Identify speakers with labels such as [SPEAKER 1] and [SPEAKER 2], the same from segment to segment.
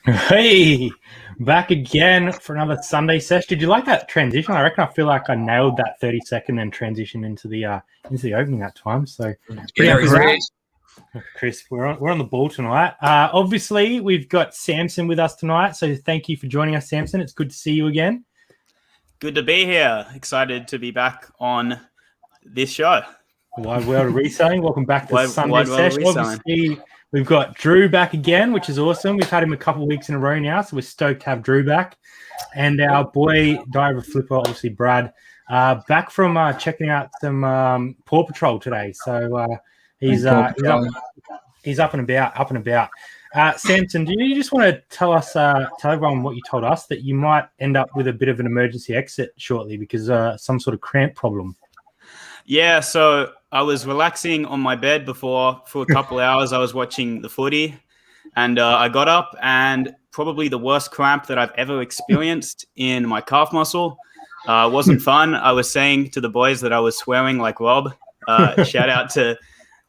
[SPEAKER 1] Hey, back again for another Sunday sesh. Did you like that transition? I reckon I feel like I nailed that 30-second then transition into the opening that time. So
[SPEAKER 2] Yeah,
[SPEAKER 1] Chris, we're on the ball tonight. Obviously, we've got Samson with us tonight. So thank you for joining us, Samson. It's good to see you again.
[SPEAKER 2] good to be here. Excited to be back on this show.
[SPEAKER 1] Wide World of Reselling. Welcome back to
[SPEAKER 2] Wide
[SPEAKER 1] Sunday
[SPEAKER 2] World of
[SPEAKER 1] sesh.
[SPEAKER 2] Reselling.
[SPEAKER 1] Obviously, we've got Drew back again, which is awesome. We've had him a couple of weeks in a row now, so we're stoked to have Drew back. And our boy, Diver Flipper, obviously Brad, back from checking out some Paw Patrol today. So he's up and about. Samson, do you just want to tell everyone what you told us, that you might end up with a bit of an emergency exit shortly because some sort of cramp problem?
[SPEAKER 2] Yeah, so I was relaxing on my bed before for a couple hours. I was watching the footy, and I got up, and probably the worst cramp that I've ever experienced in my calf muscle. Wasn't fun. I was saying to the boys that I was swearing like Rob. Shout out to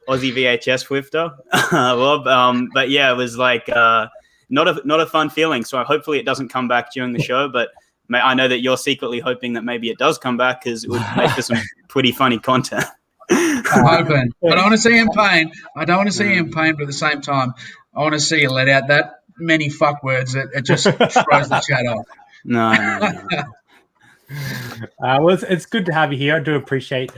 [SPEAKER 2] Aussie VHS Thrifter, Rob. But yeah, it was like not a fun feeling. So hopefully it doesn't come back during the show. But I know that you're secretly hoping that maybe it does come back, because it would make for some pretty funny content.
[SPEAKER 3] I'm hoping. I don't want to see him in pain. I don't want to see him in pain, but at the same time, I want to see you let out that many fuck words that it just throws the chat off.
[SPEAKER 2] No.
[SPEAKER 1] Well, it's good to have you here. I do appreciate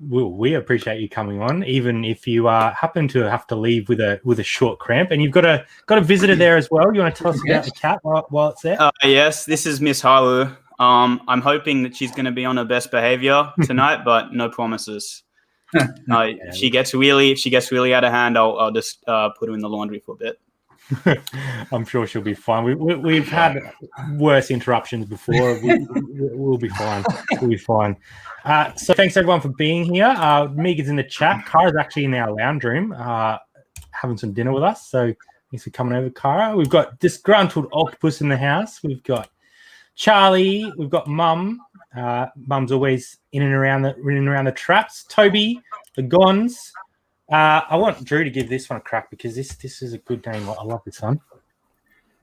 [SPEAKER 1] we appreciate you coming on, even if you happen to have to leave with a short cramp, and you've got a visitor there as well. You want to tell us about the cat while it's there?
[SPEAKER 2] Yes, this is Miss Haru. I'm hoping that she's going to be on her best behavior tonight, but no promises. She gets really out of hand, I'll just put her in the laundry for a bit.
[SPEAKER 1] I'm sure she'll be fine. We've had worse interruptions before. We'll be fine. We'll be fine. So thanks everyone for being here. Megan's in the chat. Kara's actually in our lounge room having some dinner with us. So thanks for coming over, Kara. We've got disgruntled octopus in the house. We've got Charlie. We've got Mum. Mum's always in and around the traps. Toby, the Gons. I want Drew to give this one a crack, because this is a good name. I love this one.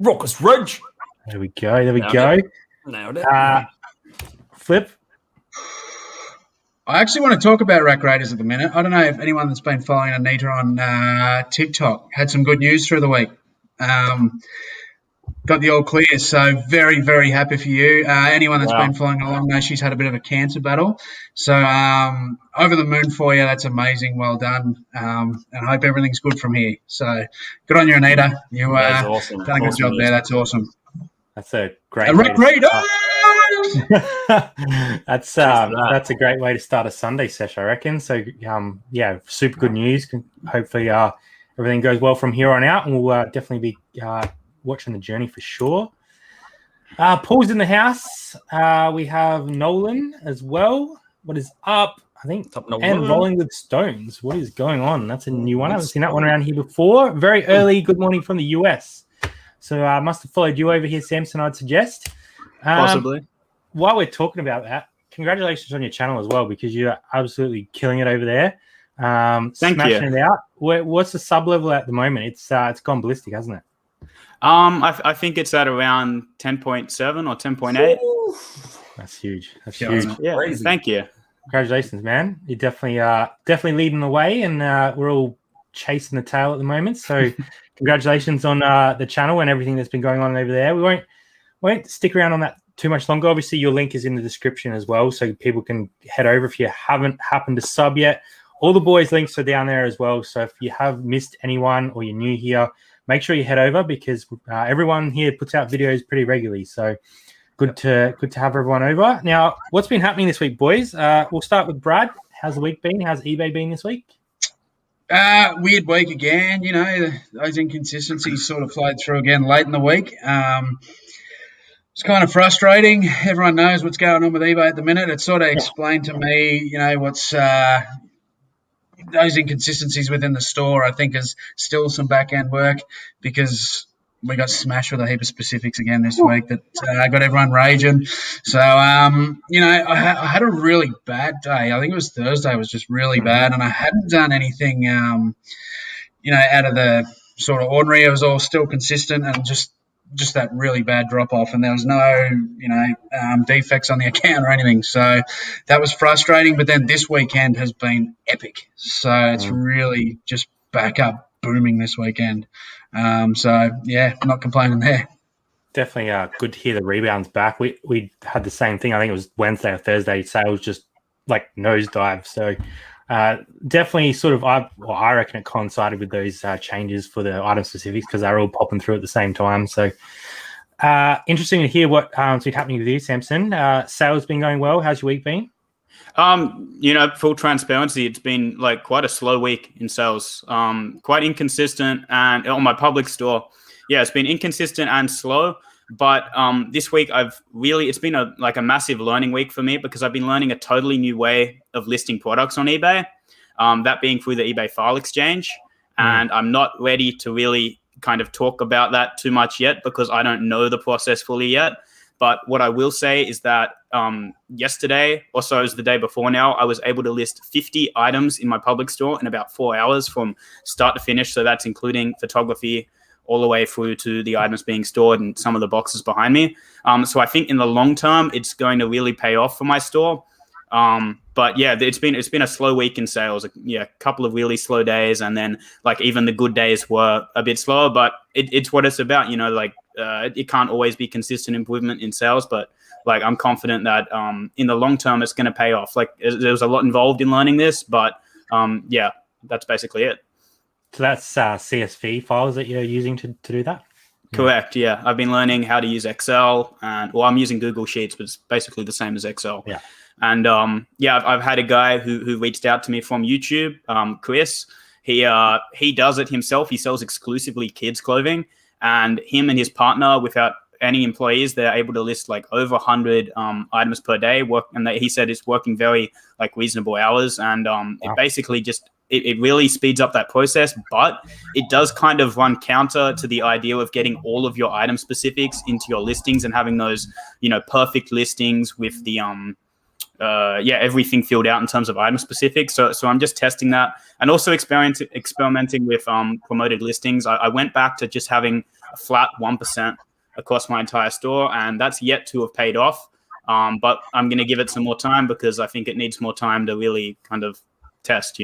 [SPEAKER 4] Raucous Ridge.
[SPEAKER 1] There we go.
[SPEAKER 4] Nailed it.
[SPEAKER 1] Flip.
[SPEAKER 3] I actually want to talk about rack raiders at the minute. I don't know if anyone that's been following Anita on TikTok had some good news through the week. Got the all clear, so very, very happy for you. Anyone that's been following along knows she's had a bit of a cancer battle. So over the moon for you. That's amazing. Well done. And I hope everything's good from here. So good on you, Anita. You
[SPEAKER 4] awesome.
[SPEAKER 3] done a good job there. That's awesome.
[SPEAKER 1] That's a great
[SPEAKER 3] rack raider.
[SPEAKER 1] That's a great way to start a Sunday sesh, I reckon. So super good news. Hopefully everything goes well from here on out, and we'll definitely be watching the journey for sure. Paul's in the house. We have Nolan as well. What is up? I think, and Rolling with Stones. What is going on? That's a new one. I haven't seen that one around here before. Very early good morning from the US. So I must have followed you over here, Samson, I'd suggest.
[SPEAKER 2] Possibly.
[SPEAKER 1] While we're talking about that, congratulations on your channel as well, because you're absolutely killing it over there. Smashing it out. What's the sub level at the moment? It's gone ballistic, hasn't it?
[SPEAKER 2] I think it's at around 10.7 or 10.8.
[SPEAKER 1] That's huge. That's huge.
[SPEAKER 2] Yeah, crazy. Thank you.
[SPEAKER 1] Congratulations, man. You're definitely leading the way, and we're all chasing the tail at the moment. So congratulations on the channel and everything that's been going on over there. We won't stick around on that too much longer. Obviously, your link is in the description as well, so people can head over if you haven't happened to sub yet. All the boys' links are down there as well. So if you have missed anyone or you're new here, make sure you head over, because everyone here puts out videos pretty regularly. So good to have everyone over. Now, what's been happening this week, boys? We'll start with Brad. How's the week been? How's eBay been this week?
[SPEAKER 3] Weird week again. You know, those inconsistencies sort of flowed through again late in the week. It's kind of frustrating. Everyone knows what's going on with eBay at the minute. It sort of explained to me, you know, what's those inconsistencies within the store, I think, is still some back-end work, because we got smashed with a heap of specifics again this week that got everyone raging. So, you know, I had a really bad day. I think it was Thursday. It was just really bad, and I hadn't done anything, you know, out of the sort of ordinary. It was all still consistent and just just that really bad drop off, and there was no, defects on the account or anything. So that was frustrating. But then this weekend has been epic. So it's really just back up booming this weekend. So yeah, not complaining there.
[SPEAKER 1] Definitely good to hear the rebounds back. We had the same thing. I think it was Wednesday or Thursday. Sales just like nosedive. So definitely sort of, I reckon it coincided with those changes for the item specifics because they're all popping through at the same time. So interesting to hear what's been happening with you, Samson. Sales been going well. How's your week been?
[SPEAKER 2] Full transparency, it's been like quite a slow week in sales, quite inconsistent, and on my public store, yeah, it's been inconsistent and slow. But this week, it's been a massive learning week for me because I've been learning a totally new way of listing products on eBay, that being through the eBay file exchange. And I'm not ready to really kind of talk about that too much yet because I don't know the process fully yet. But what I will say is that yesterday, or so as the day before now, I was able to list 50 items in my public store in about 4 hours from start to finish. So that's including photography, all the way through to the items being stored and some of the boxes behind me. So I think in the long term, it's going to really pay off for my store. But yeah, it's been a slow week in sales. Yeah, a couple of really slow days, and then like even the good days were a bit slower. But it's what it's about, it can't always be consistent improvement in sales. But like I'm confident that in the long term, it's going to pay off. Like there was a lot involved in learning this, but yeah, that's basically it.
[SPEAKER 1] So that's CSV files that you're using to do that?
[SPEAKER 2] Correct, yeah. I've been learning how to use Excel, and I'm using Google Sheets, but it's basically the same as Excel.
[SPEAKER 1] Yeah.
[SPEAKER 2] And I've had a guy who reached out to me from YouTube, Chris. He does it himself. He sells exclusively kids clothing, and him and his partner, without any employees, they're able to list like over 100 items per day. He said it's working very like reasonable hours, and it basically just it really speeds up that process, but it does kind of run counter to the idea of getting all of your item specifics into your listings and having those, perfect listings with the everything filled out in terms of item specifics. So I'm just testing that, and also experimenting with promoted listings. I went back to just having a flat 1% across my entire store, and that's yet to have paid off. But I'm going to give it some more time because I think it needs more time to really kind of test,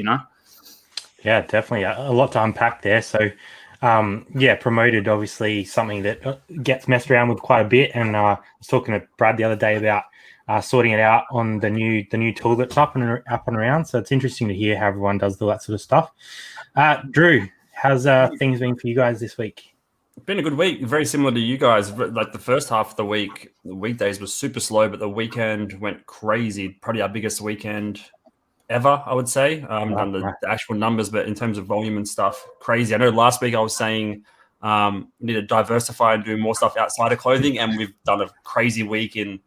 [SPEAKER 1] Yeah, definitely a lot to unpack there. So, promoted, obviously something that gets messed around with quite a bit. And I was talking to Brad the other day about sorting it out on the new tool that's up and around. So it's interesting to hear how everyone does all that sort of stuff. Drew, how's things been for you guys this week?
[SPEAKER 4] It's been a good week, very similar to you guys. Like the first half of the week, the weekdays was super slow, but the weekend went crazy. Probably our biggest weekend ever, I would say, and the actual numbers, but in terms of volume and stuff, crazy. I know last week I was saying we need to diversify and do more stuff outside of clothing, and we've done a crazy week in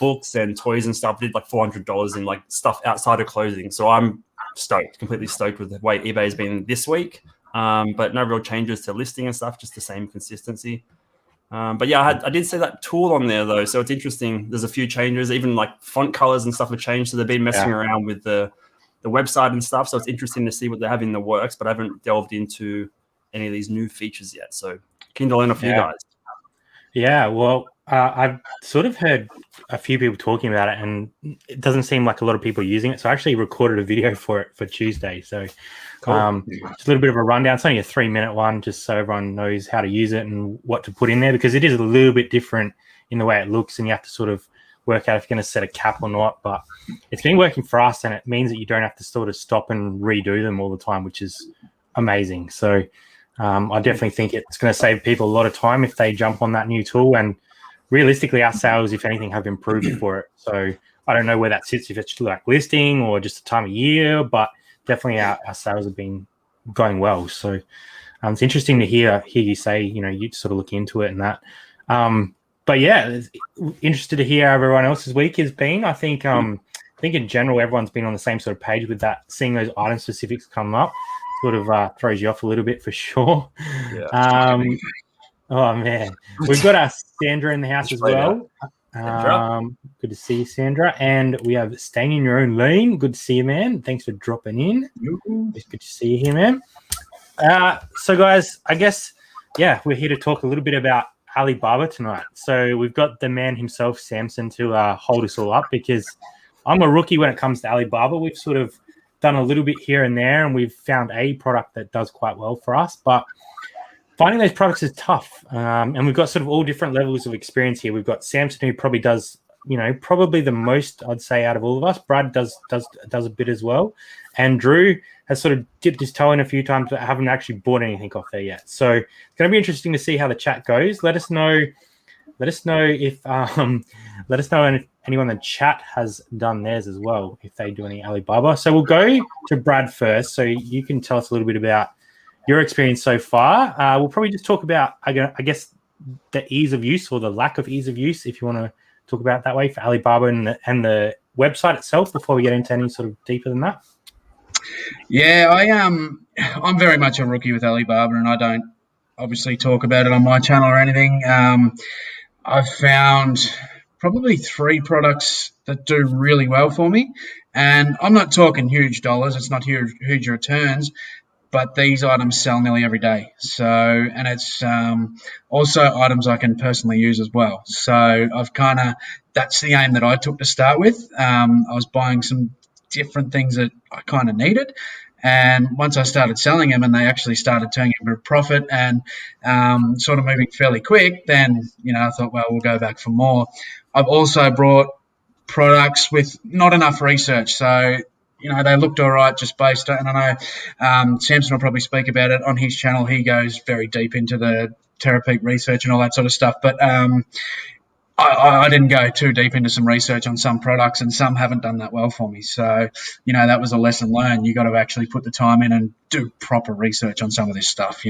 [SPEAKER 4] books and toys and stuff. We did like $400 in like stuff outside of clothing. So I'm stoked, completely stoked with the way eBay has been this week. But no real changes to listing and stuff, just the same consistency. But yeah, I did see that tool on there though, so it's interesting. There's a few changes, even like font colors and stuff have changed. So they've been messing around with the website and stuff. So it's interesting to see what they have in the works, but I haven't delved into any of these new features yet. So keen to learn off you guys.
[SPEAKER 1] Yeah, well, I've sort of heard a few people talking about it, and it doesn't seem like a lot of people are using it. So I actually recorded a video for it for Tuesday. So
[SPEAKER 4] cool.
[SPEAKER 1] Just a little bit of a rundown. It's only a 3-minute one, just so everyone knows how to use it and what to put in there, because it is a little bit different in the way it looks, and you have to sort of work out if you're going to set a cap or not. But it's been working for us, and it means that you don't have to sort of stop and redo them all the time, which is amazing. So I definitely think it's going to save people a lot of time if they jump on that new tool. And realistically, our sales, if anything, have improved for it. So I don't know where that sits, if it's like listing or just the time of year, but definitely our sales have been going well. So it's interesting to hear you say, you sort of look into it and that. But yeah, interested to hear how everyone else's week has been. I think in general, everyone's been on the same sort of page with that. Seeing those item specifics come up sort of throws you off a little bit for sure. Yeah. Oh man, we've got our Sandra in the house as well. Good to see you, Sandra. And we have Staying in Your Own Lane. Good to see you, man. Thanks for dropping in. It's good to see you here, man. So guys, I guess we're here to talk a little bit about Alibaba tonight. So we've got the man himself, Samson, to hold us all up, because I'm a rookie when it comes to Alibaba. We've sort of done a little bit here and there, and we've found a product that does quite well for us. But finding those products is tough. And we've got sort of all different levels of experience here. We've got Samson, who probably does, probably the most, I'd say, out of all of us. Brad does a bit as well. And Drew has sort of dipped his toe in a few times, but haven't actually bought anything off there yet. So it's going to be interesting to see how the chat goes. Let us know if anyone in the chat has done theirs as well, if they do any Alibaba. So we'll go to Brad first, so you can tell us a little bit about your experience so far. We'll probably just talk about, I guess, the ease of use or the lack of ease of use, if you want to talk about it that way, for Alibaba and the website itself, before we get into any sort of deeper than that.
[SPEAKER 3] Yeah, I'm very much a rookie with Alibaba, and I don't obviously talk about it on my channel or anything. I've found probably 3 products that do really well for me, and I'm not talking huge dollars. It's not huge returns, but these items sell nearly every day. So, and it's also items I can personally use as well. So that's the aim that I took to start with. I was buying some different things that I kind of needed. And once I started selling them and they actually started turning into a profit and sort of moving fairly quick, then, I thought, well, we'll go back for more. I've also brought products with not enough research. So, they looked all right just based on, and I know Samson will probably speak about it on his channel. He goes very deep into the Terapeak research and all that sort of stuff. But I didn't go too deep into some research on some products, and some haven't done that well for me. So, that was a lesson learned. You got to actually put the time in and do proper research on some of this stuff,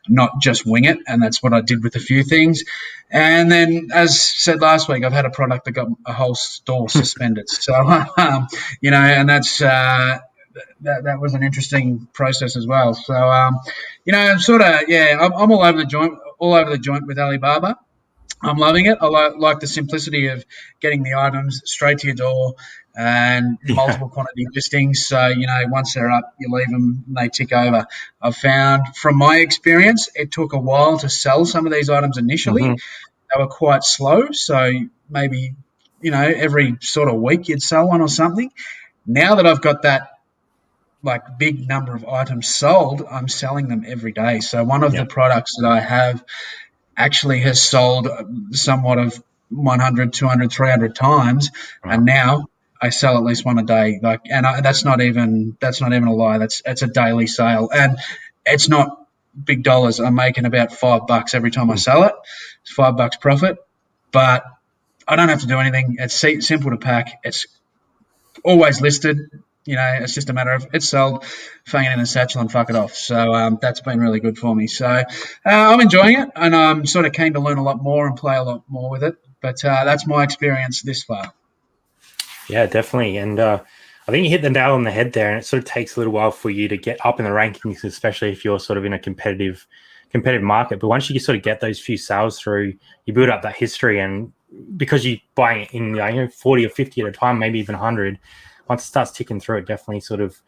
[SPEAKER 3] not just wing it. And that's what I did with a few things. And then, as said last week, I've had a product that got a whole store suspended. So, and that's that was an interesting process as well. So, I'm all over the joint with Alibaba. I'm loving it. I like the simplicity of getting the items straight to your door and multiple quantity listings. So, once they're up, you leave them and they tick over. I've found, from my experience, it took a while to sell some of these items initially. Mm-hmm. They were quite slow. So maybe, every sort of week you'd sell one or something. Now that I've got that big number of items sold, I'm selling them every day. So one of the products that I have actually has sold somewhat of 100, 200, 300 times, and now I sell at least one a day. That's not even a lie. It's a daily sale, and it's not big dollars. I'm making about $5 every time I sell it. It's $5 profit, but I don't have to do anything. It's simple to pack. It's always listed. It's just a matter of it's sold, fang it in a satchel and fuck it off. So that's been really good for me. So I'm enjoying it, and I'm sort of keen to learn a lot more and play a lot more with it. But that's my experience this far.
[SPEAKER 1] Yeah, definitely. And I think you hit the nail on the head there, and it sort of takes a little while for you to get up in the rankings, especially if you're sort of in a competitive market. But once you sort of get those few sales through, you build up that history, and because you're buying it in 40 or 50 at a time, maybe even 100, once it starts ticking through, it definitely sort of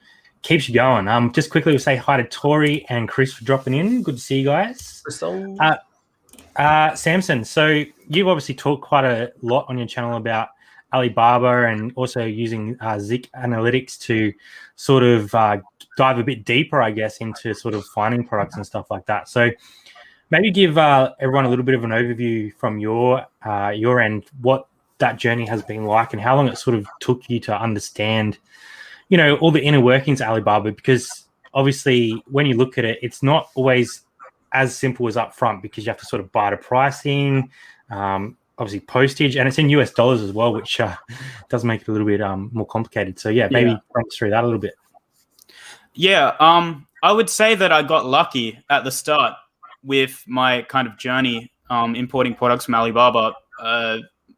[SPEAKER 1] keeps you going. Just quickly, we'll say hi to Tori and Chris for dropping in. Good to see you guys. Samson, so you've obviously talked quite a lot on your channel about Alibaba and also using Zik Analytics to sort of dive a bit deeper, I guess, into sort of finding products and stuff like that. So maybe give everyone a little bit of an overview from your end, what that journey has been like and how long it sort of took you to understand, all the inner workings of Alibaba, because obviously when you look at it, it's not always as simple as up front, because you have to sort of buy the pricing, obviously postage, and it's in US dollars as well, which does make it a little bit more complicated. So maybe run us through that a little bit.
[SPEAKER 2] Yeah, I would say that I got lucky at the start with my kind of journey importing products from Alibaba.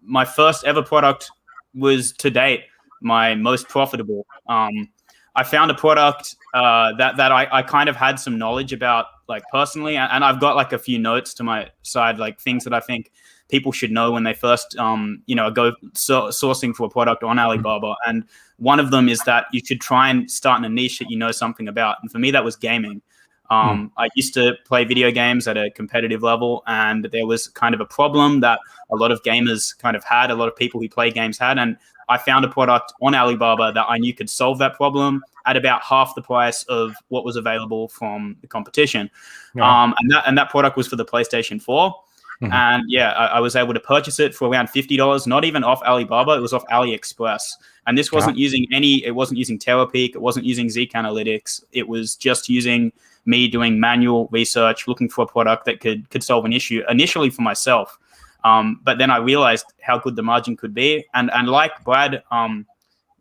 [SPEAKER 2] My first ever product was, to date, my most profitable. I found a product that I kind of had some knowledge about, personally, and I've got a few notes to my side, things that I think people should know when they first, go sourcing for a product on Alibaba. And one of them is that you should try and start in a niche that you know something about. And for me, that was gaming. I used to play video games at a competitive level, and there was kind of a problem that a lot of gamers kind of had, a lot of people who play games had, and I found a product on Alibaba that I knew could solve that problem at about half the price of what was available from the competition.
[SPEAKER 1] Yeah.
[SPEAKER 2] And that product was for the PlayStation 4.
[SPEAKER 1] Mhm.
[SPEAKER 2] And yeah, I was able to purchase it for around $50, not even off Alibaba, it was off AliExpress. And this wasn't using it wasn't using Terapeak, it wasn't using Zeek Analytics. It was just using me doing manual research, looking for a product that could solve an issue initially for myself. But then I realized how good the margin could be. And like Brad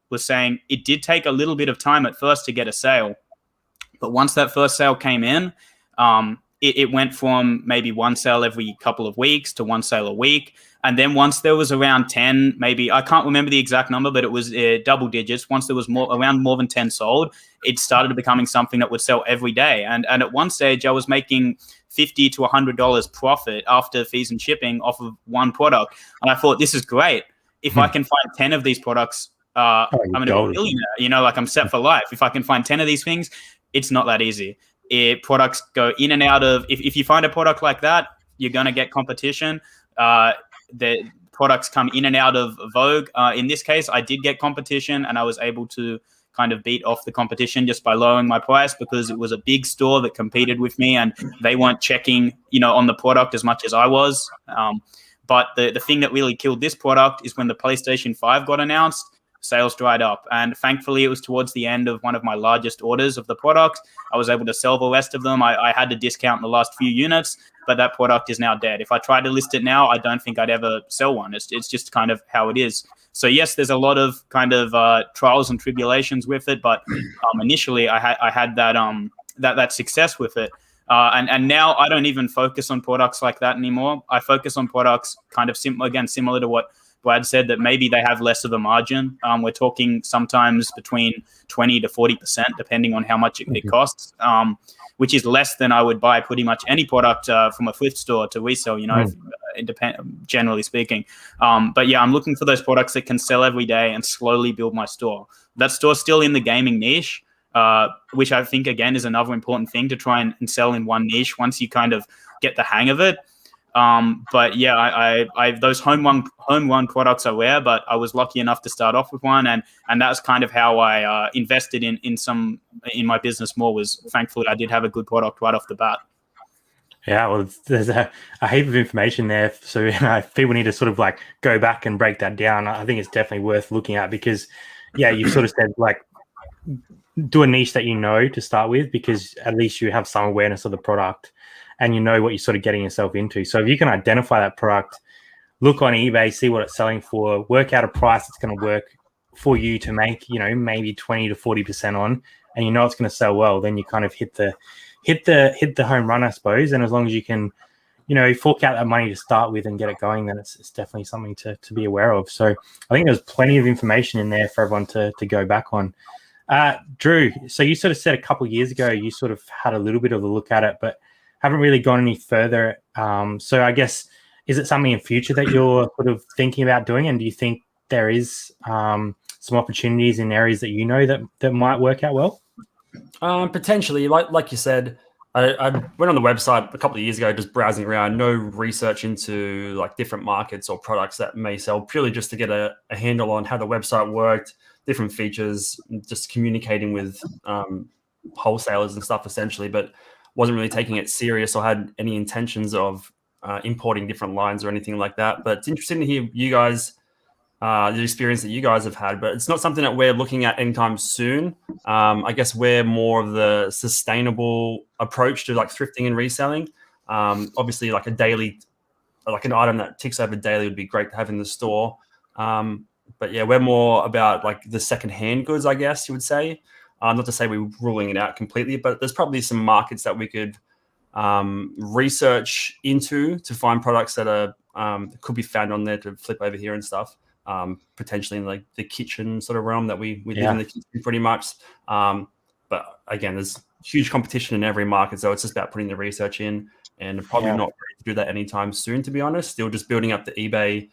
[SPEAKER 2] was saying, it did take a little bit of time at first to get a sale. But once that first sale came in, it went from maybe one sale every couple of weeks to one sale a week. And then once there was around 10, maybe, I can't remember the exact number, but it was double digits. Once there was around more than 10 sold, it started becoming something that would sell every day. And at one stage, I was making $50 to $100 profit after fees and shipping off of one product. And I thought, this is great. If I can find 10 of these products, I'm going to be a millionaire. Like I'm set for life. If I can find 10 of these things, it's not that easy. Products go in and out of, if you find a product like that, you're going to get competition. The products come in and out of vogue. In this case, I did get competition, and I was able to kind of beat off the competition just by lowering my price, because it was a big store that competed with me, and they weren't checking, on the product as much as I was. But the thing that really killed this product is when the PlayStation 5 got announced, sales dried up. And thankfully, it was towards the end of one of my largest orders of the product. I was able to sell the rest of them. I had to discount the last few units, but that product is now dead. If I tried to list it now, I don't think I'd ever sell one. It's just kind of how it is. So yes, there's a lot of kind of trials and tribulations with it, but initially I had that success with it. And now I don't even focus on products like that anymore. I focus on products kind of similar to what Brad said, that maybe they have less of a margin. We're talking sometimes between 20 to 40%, depending on how much it costs, which is less than I would buy pretty much any product from a thrift store to resell, generally speaking. But yeah, I'm looking for those products that can sell every day and slowly build my store. That store's still in the gaming niche, which I think, again, is another important thing to try and sell in one niche once you kind of get the hang of it. But yeah, I those home run products are rare, but I was lucky enough to start off with one, and that's kind of how I invested in my business more. Was thankfully I did have a good product right off the bat.
[SPEAKER 1] Yeah, well, there's a heap of information there, so if people need to sort of like go back and break that down, I think it's definitely worth looking at, because yeah, you sort of said like do a niche that to start with, because at least you have some awareness of the product and you know what you're sort of getting yourself into. So if you can identify that product, look on eBay, see what it's selling for, work out a price that's going to work for you to make, maybe 20 to 40% on, and it's going to sell well, then you kind of hit the home run, I suppose. And as long as you can, fork out that money to start with and get it going, then it's definitely something to be aware of. So I think there's plenty of information in there for everyone to go back on. Drew, so you sort of said a couple of years ago you sort of had a little bit of a look at it, but haven't really gone any further. So I guess, is it something in future that you're sort of thinking about doing? And do you think there is some opportunities in areas that that might work out well?
[SPEAKER 4] Potentially, like you said, I went on the website a couple of years ago, just browsing around, no research into like different markets or products that may sell, purely just to get a handle on how the website worked, different features, just communicating with wholesalers and stuff essentially, but wasn't really taking it serious or had any intentions of importing different lines or anything like that. But it's interesting to hear you guys, the experience that you guys have had, but it's not something that we're looking at anytime soon. I guess we're more of the sustainable approach to like thrifting and reselling. Obviously like an item that ticks over daily would be great to have in the store. But yeah, we're more about like the secondhand goods, I guess you would say. Not to say we're ruling it out completely, but there's probably some markets that we could research into to find products that are could be found on there to flip over here and stuff. Potentially in like the kitchen sort of realm that we live in the kitchen pretty much. But again, there's huge competition in every market, so it's just about putting the research in, and probably not ready to do that anytime soon, to be honest. Still just building up the eBay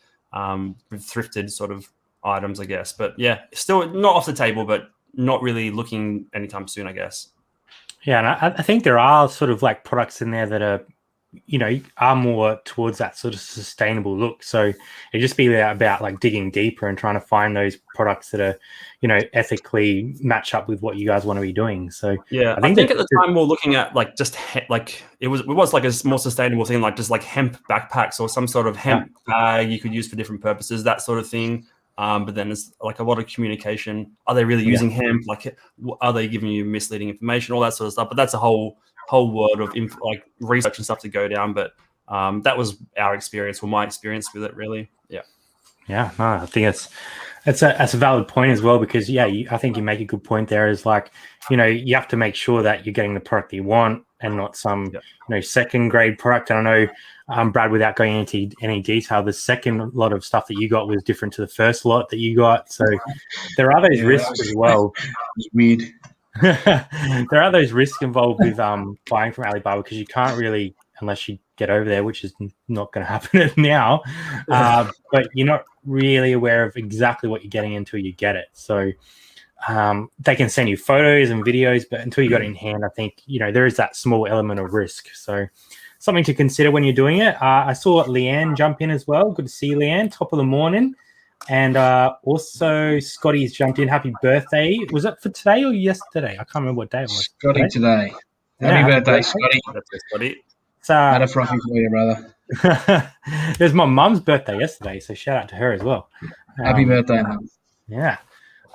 [SPEAKER 4] with thrifted sort of items, I guess. But yeah, still not off the table, but not really looking anytime soon, I guess.
[SPEAKER 1] Yeah, and I think there are sort of like products in there that are, are more towards that sort of sustainable look. So it just be about like digging deeper and trying to find those products that are, ethically match up with what you guys want to be doing. So
[SPEAKER 4] yeah, I think at the time we were looking at like just like it was like a more sustainable thing, like just like hemp backpacks or some sort of hemp bag you could use for different purposes, that sort of thing. But then there's like a lot of communication. Are they really using hemp? Like, are they giving you misleading information? All that sort of stuff. But that's a whole world of like research and stuff to go down. But that was our experience, or my experience with it, really. Yeah.
[SPEAKER 1] Yeah, no, I think that's a valid point as well, because I think you make a good point there. Is like, you have to make sure that you're getting the product you want and not some second grade product. And I know, Brad, without going into any detail, the second lot of stuff that you got was different to the first lot that you got. So there are those risks as well.
[SPEAKER 3] It's weird.
[SPEAKER 1] There are those risks involved with buying from Alibaba, because you can't really, unless you get over there, which is not going to happen now, but you're not really aware of exactly what you're getting until you get it. So they can send you photos and videos, but until you got it in hand, I think there is that small element of risk. So something to consider when you're doing it. I saw Leanne jump in as well. Good to see you, Leanne. Top of the morning. And also Scotty's jumped in. Happy birthday. Was it for today or yesterday? I can't remember what day it was.
[SPEAKER 3] Scotty today. Happy birthday, Scotty.
[SPEAKER 4] Scotty.
[SPEAKER 3] Had a frothy for you, brother.
[SPEAKER 1] It was my mum's birthday yesterday, so shout out to her as well.
[SPEAKER 3] Happy birthday, Mum.
[SPEAKER 1] Yeah.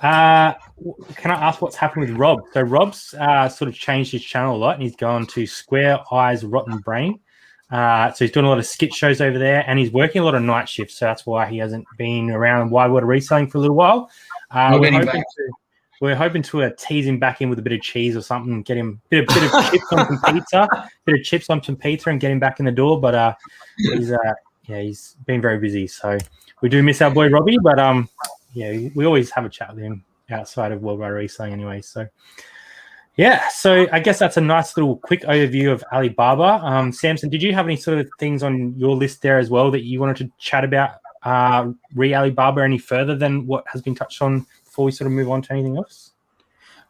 [SPEAKER 1] Can I ask what's happened with Rob? So Rob's sort of changed his channel a lot, and he's gone to Square Eyes Rotten Brain. So he's doing a lot of skit shows over there, and he's working a lot of night shifts, so that's why he hasn't been around Wide World of Reselling for a little while. We're hoping to tease him back in with a bit of cheese or something, get him a bit of chips on some pizza, and get him back in the door. But he's been very busy, so we do miss our boy Robbie. But we always have a chat with him outside of World Wide Reselling anyway. So so I guess that's a nice little quick overview of Alibaba. Samson, did you have any sort of things on your list there as well that you wanted to chat about Alibaba any further than what has been touched on before we sort of move on to anything else?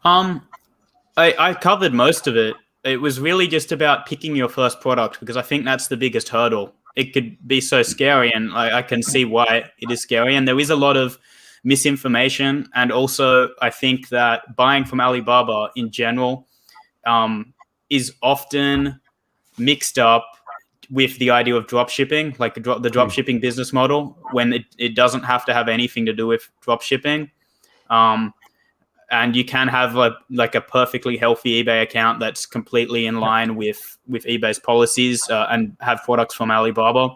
[SPEAKER 2] I covered most of it. It was really just about picking your first product, because I think that's the biggest hurdle. It could be so scary, and I can see why it is scary. And there is a lot of misinformation, and also I think that buying from Alibaba in general is often mixed up with the idea of drop shipping, like the drop shipping business model, when it doesn't have to have anything to do with drop shipping. And you can have like a perfectly healthy eBay account that's completely in line with eBay's policies and have products from Alibaba.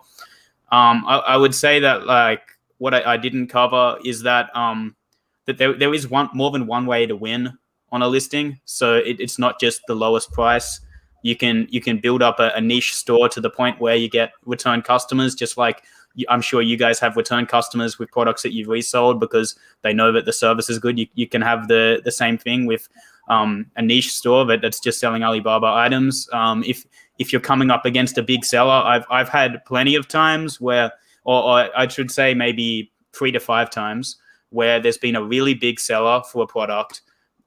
[SPEAKER 2] I would say that like what I didn't cover is that that there is more than one way to win on a listing. So it's not just the lowest price. You can build up a niche store to the point where you get return customers, just like I'm sure you guys have return customers with products that you've resold because they know that the service is good. You can have the same thing with a niche store that's just selling Alibaba items. If you're coming up against a big seller, I've had plenty of times where, or I should say maybe 3 to 5 times, where there's been a really big seller for a product,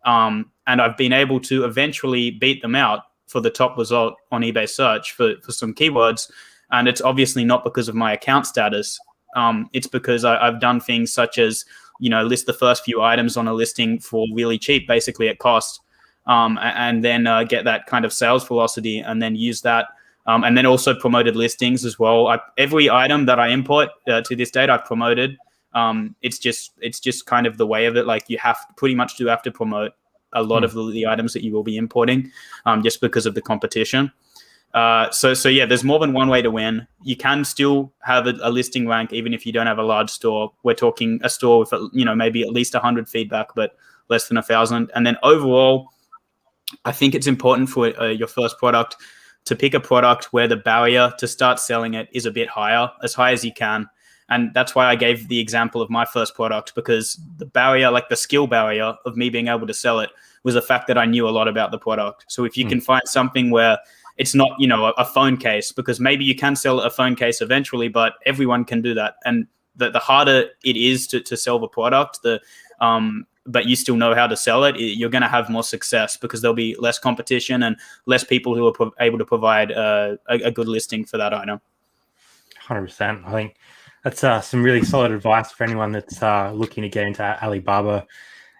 [SPEAKER 2] and I've been able to eventually beat them out for the top result on eBay search for some keywords. And it's obviously not because of my account status. It's because I've done things such as, list the first few items on a listing for really cheap, basically at cost, and then get that kind of sales velocity, and then use that. And then also promoted listings as well. Every item that I import to this date, I've promoted. It's just kind of the way of it. Like you have to promote a lot of the items that you will be importing, just because of the competition. So there's more than one way to win. You can still have a listing rank even if you don't have a large store. We're talking a store with maybe at least 100 feedback, but less than 1,000. And then overall, I think it's important for your first product to pick a product where the barrier to start selling it is a bit higher, as high as you can. And that's why I gave the example of my first product, because the barrier, like the skill barrier of me being able to sell it, was the fact that I knew a lot about the product. So if you can find something where it's not, a phone case, because maybe you can sell a phone case eventually, but everyone can do that. And the harder it is to sell the product, the but you still know how to sell it, you're going to have more success because there'll be less competition and less people who are able to provide a good listing for that item.
[SPEAKER 1] 100%. I think that's some really solid advice for anyone that's looking to get into Alibaba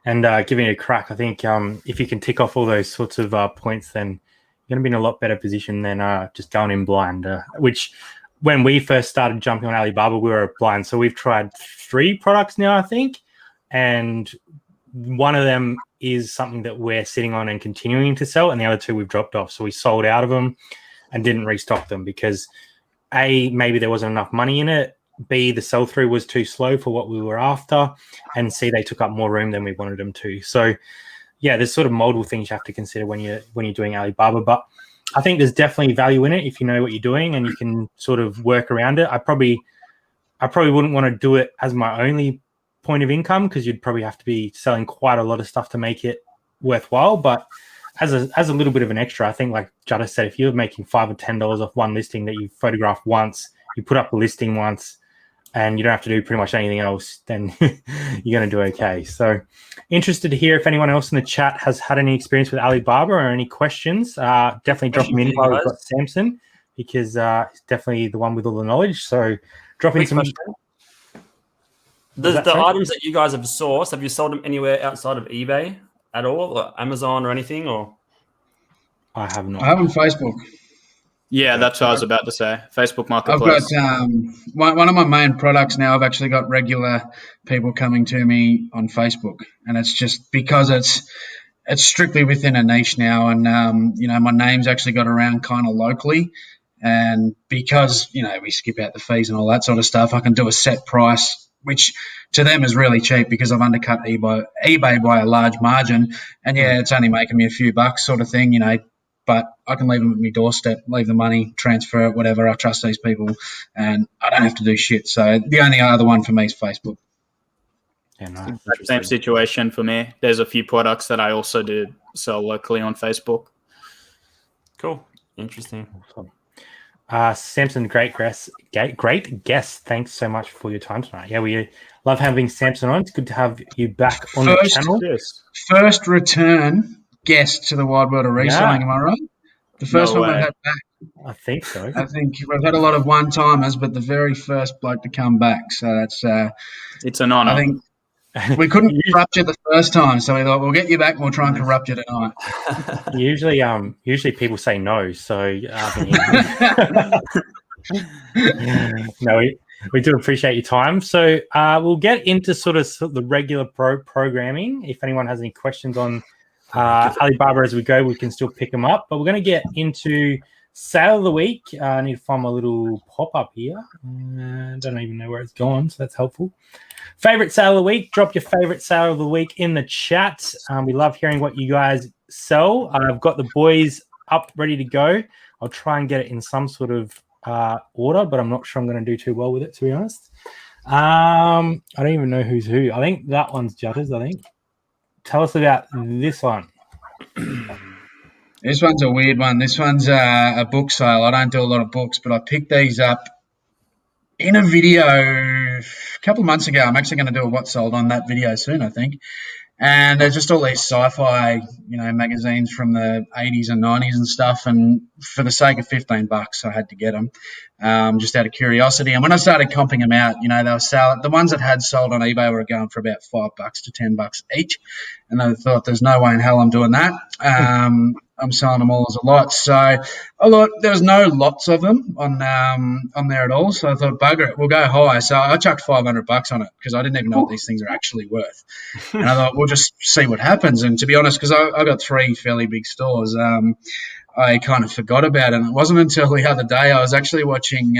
[SPEAKER 1] and giving it a crack. I think if you can tick off all those sorts of points, then you're going to be in a lot better position than just going in blind, which when we first started jumping on Alibaba, we were blind. So we've tried 3 products now, I think, and one of them is something that we're sitting on and continuing to sell, and the other 2 we've dropped off. So we sold out of them and didn't restock them because A, maybe there wasn't enough money in it, B, the sell-through was too slow for what we were after, and C, they took up more room than we wanted them to. So yeah, there's sort of multiple things you have to consider when you're doing Alibaba, but I think there's definitely value in it if you know what you're doing and you can sort of work around it. I probably wouldn't want to do it as my only point of income because you'd probably have to be selling quite a lot of stuff to make it worthwhile. But as a little bit of an extra, I think like Jutta said, if you're making $5 or $10 off one listing that you photographed once, you put up a listing once, and you don't have to do pretty much anything else, then you're going to do okay. So interested to hear if anyone else in the chat has had any experience with Alibaba or any questions. Definitely drop them in while we've got Samson, because he's definitely the one with all the knowledge. So drop in some...
[SPEAKER 4] The items that you guys have sourced, have you sold them anywhere outside of eBay at all, or Amazon or anything? Or
[SPEAKER 1] I have not.
[SPEAKER 3] I have on Facebook.
[SPEAKER 2] Yeah, that's what I was about to say. Facebook Marketplace.
[SPEAKER 3] I've got one of my main products now. I've actually got regular people coming to me on Facebook, and it's just because it's strictly within a niche now, and my name's actually got around kind of locally, and because we skip out the fees and all that sort of stuff, I can do a set price, which to them is really cheap because I've undercut eBay by a large margin, and yeah, it's only making me a few bucks, sort of thing, But I can leave them at my doorstep, leave the money, transfer it, whatever. I trust these people, and I don't have to do shit. So the only other one for me is Facebook.
[SPEAKER 1] Yeah, no,
[SPEAKER 2] same situation for me. There's a few products that I also do sell locally on Facebook.
[SPEAKER 4] Cool, interesting.
[SPEAKER 1] Samson, great guest. Thanks so much for your time tonight. Yeah, we love having Samson on. It's good to have you back on the channel.
[SPEAKER 3] First return guest to the Wide World of Reselling, am I right? The first one we've had back.
[SPEAKER 1] I think so.
[SPEAKER 3] I think we've had a lot of one-timers, but the very first bloke to come back. So that's
[SPEAKER 2] it's an honour.
[SPEAKER 3] I think we couldn't corrupt you the first time, so we thought we'll get you back and we'll try and corrupt you tonight.
[SPEAKER 1] Usually people say no, so no, we do appreciate your time. So we'll get into sort of the regular programming. If anyone has any questions on Alibaba as we go, we can still pick them up, but we're going to get into sale of the week. I need to find my little pop-up here. I don't even know where it's gone, so that's helpful. Favorite sale of the week, drop your favorite sale of the week in the chat. We love hearing what you guys sell. I've got the boys up ready to go. I'll try and get it in some sort of order, but I'm not sure I'm going to do too well with it, to be honest. I don't even know who's who. I think that one's Jutters, I think. Tell us about this one.
[SPEAKER 3] This one's a weird one. This one's a book sale. I don't do a lot of books, but I picked these up in a video a couple of months ago. I'm actually going to do a what sold on that video soon, I think. And there's just all these sci-fi, magazines from the 80s and 90s and stuff. And for the sake of $15, I had to get them just out of curiosity. And when I started comping them out, they were the ones that had sold on eBay were going for about $5 to $10 each. And I thought, there's no way in hell I'm doing that. I'm selling them all as a lot. So there was no lots of them on there at all. So I thought, bugger it, we'll go high. So I chucked $500 on it because I didn't even know what these things are actually worth. And I thought, we'll just see what happens. And to be honest, because I got 3 fairly big stores, I kind of forgot about it. And it wasn't until the other day I was actually watching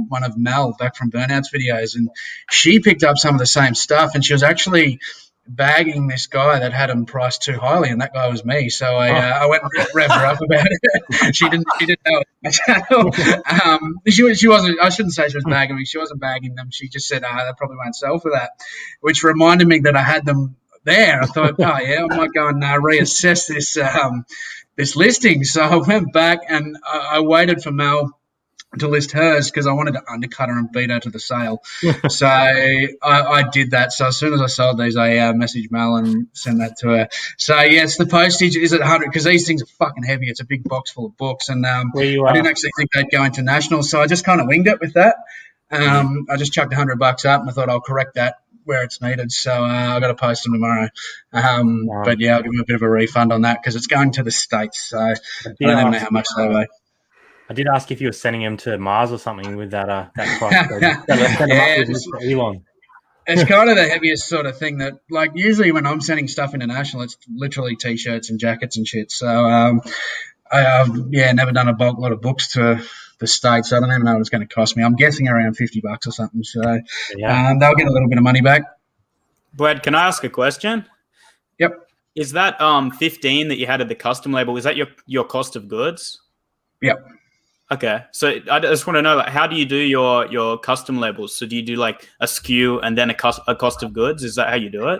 [SPEAKER 3] one of Mel back from Burnout's videos, and she picked up some of the same stuff, and she was actually bagging this guy that had him priced too highly, and that guy was me. So I went and revved her up about it. She didn't know it. She wasn't. I shouldn't say she was bagging me. She wasn't bagging them. She just said, "They probably won't sell for that," which reminded me that I had them there. I thought, oh yeah, I might go and reassess this listing. So I went back and I waited for Mel to list hers because I wanted to undercut her and beat her to the sale. So I did that. So as soon as I sold these, I messaged Mel and sent that to her. So yes, the postage is at 100 because these things are fucking heavy. It's a big box full of books, and I didn't actually think they'd go international, so I just kind of winged it with that. I just chucked $100 up, and I thought I'll correct that where it's needed. So I got to post them tomorrow. But yeah, I'll give them a bit of a refund on that because it's going to the States. So I don't even know how much they weigh.
[SPEAKER 1] I did ask if you were sending him to Mars or something with that price. Elon.
[SPEAKER 3] It's kind of the heaviest sort of thing that, like, usually when I'm sending stuff international, it's literally T-shirts and jackets and shit. So, never done a bulk lot of books to the States. So I don't even know what it's going to cost me. I'm guessing around $50 or something. So they'll get a little bit of money back.
[SPEAKER 2] Brad, can I ask a question?
[SPEAKER 3] Yep.
[SPEAKER 2] Is that 15 that you had at the custom label, is that your cost of goods?
[SPEAKER 3] Yep.
[SPEAKER 2] Okay, so I just want to know, like, how do you do your custom labels? So do you do like a SKU and then a cost of goods? Is that how you do it?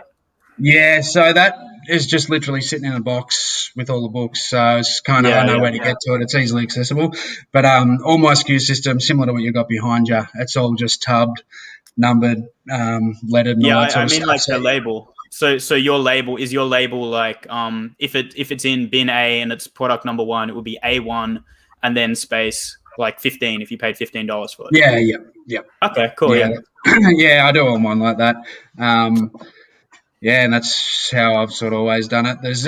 [SPEAKER 3] Yeah, so that is just literally sitting in a box with all the books. So it's kind of I know where to get to it. It's easily accessible. But all my SKU system, similar to what you got behind you, it's all just tubbed, numbered, lettered. And all that sort of stuff.
[SPEAKER 2] Like the label. So your label is like if it's in bin A and it's product number 1, it will be A1. And then space like 15 if you paid $15 for it. Yeah. Okay, cool. Yeah.
[SPEAKER 3] Yeah, I do all mine like that. And that's how I've sort of always done it. There's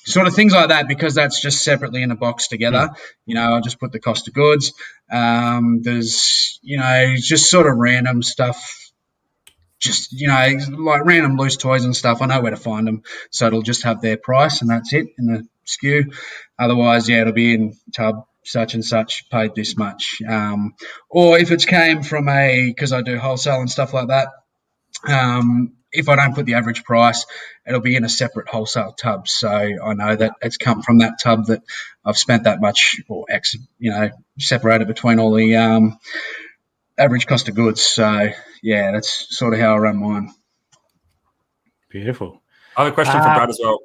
[SPEAKER 3] sort of things like that because that's just separately in a box together. I'll just put the cost of goods. There's just sort of random stuff. Just, like random loose toys and stuff. I know where to find them. So it'll just have their price and that's it in the SKU. Otherwise, it'll be in tub such and such, paid this much. Or if it's came from because I do wholesale and stuff like that, if I don't put the average price, it'll be in a separate wholesale tub. So I know that it's come from that tub that I've spent that much or X, separated between all the average cost of goods. So, yeah, that's sort of how I run mine.
[SPEAKER 1] Beautiful.
[SPEAKER 4] I have a question for Brad as well.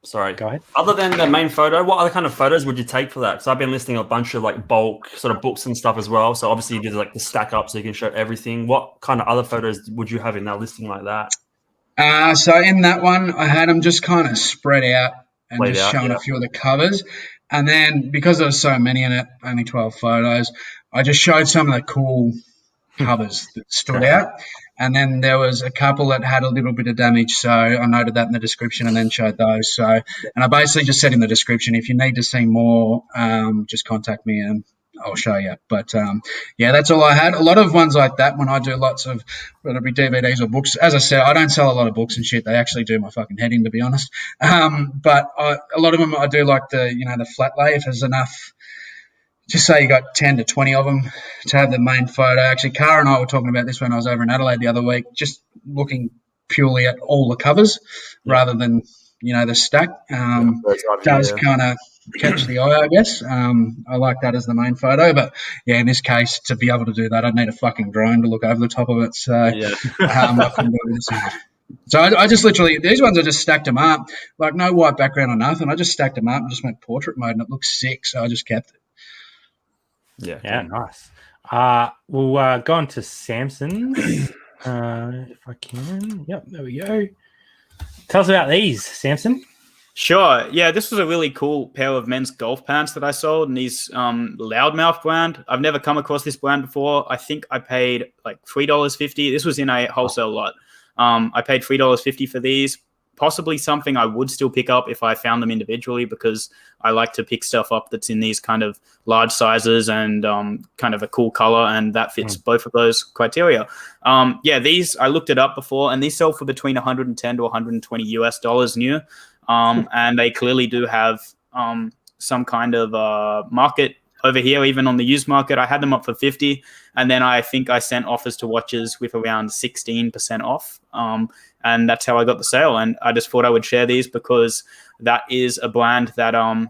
[SPEAKER 4] Sorry.
[SPEAKER 1] Go ahead.
[SPEAKER 4] Other than the main photo, what other kind of photos would you take for that? Because I've been listing a bunch of like bulk sort of books and stuff as well. So obviously you did like the stack up so you can show everything. What kind of other photos would you have in that listing like that?
[SPEAKER 3] So in that one, I had them just kind of spread out and showing a few of the covers. And then because there was so many in it, only 12 photos, I just showed some of the cool covers that stood out. And then there was a couple that had a little bit of damage, so I noted that in the description and then showed those. So, and I basically just said in the description, if you need to see more, just contact me and I'll show you. But, that's all I had. A lot of ones like that when I do lots of, whether it be DVDs or books. As I said, I don't sell a lot of books and shit. They actually do my fucking head in, to be honest. But a lot of them I do like the flat lay if there's enough. Just say you got 10 to 20 of them to have the main photo. Actually, Cara and I were talking about this when I was over in Adelaide the other week, just looking purely at all the covers rather than, the stack. Does kind of catch the eye, I guess. I like that as the main photo. But, in this case, to be able to do that, I'd need a fucking drone to look over the top of it. So I couldn't do this. So I just literally, these ones I just stacked them up, like no white background or nothing. I just stacked them up and just went portrait mode and it looks sick, so I just kept it.
[SPEAKER 1] Yeah, nice. We'll go on to Samson's if I can. Yep, there we go. Tell us about these, Samson.
[SPEAKER 2] Sure. Yeah, this was a really cool pair of men's golf pants that I sold, and these Loudmouth brand. I've never come across this brand before. I think I paid like $3.50. This was in a wholesale lot. I paid $3.50 for these. Possibly something I would still pick up if I found them individually, because I like to pick stuff up that's in these kind of large sizes and kind of a cool color, and that fits both of those criteria. These, I looked it up before, and these sell for between $110 to $120 US new, and they clearly do have some kind of market over here, even on the used market. I had them up for 50, and then I think I sent offers to watches with around 16% off. And that's how I got the sale. And I just thought I would share these because that is a brand that, I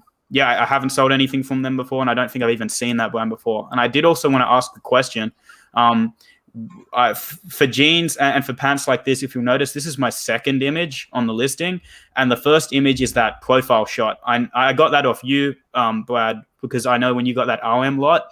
[SPEAKER 2] haven't sold anything from them before, and I don't think I've even seen that brand before. And I did also want to ask a question. For jeans and for pants like this, if you'll notice, this is my second image on the listing. And the first image is that profile shot. I got that off you, Brad, because I know when you got that RM lot,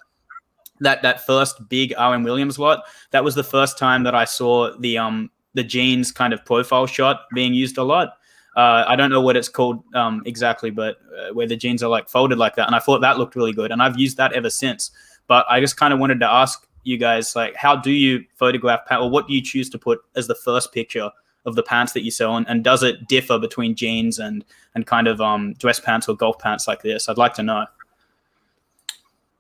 [SPEAKER 2] that first big RM Williams lot, that was the first time that I saw the jeans kind of profile shot being used a lot. I don't know what it's called exactly, but where the jeans are like folded like that. And I thought that looked really good. And I've used that ever since. But I just kind of wanted to ask you guys, like, how do you photograph pants, or what do you choose to put as the first picture of the pants that you sell? And does it differ between jeans and kind of dress pants or golf pants like this? I'd like to know.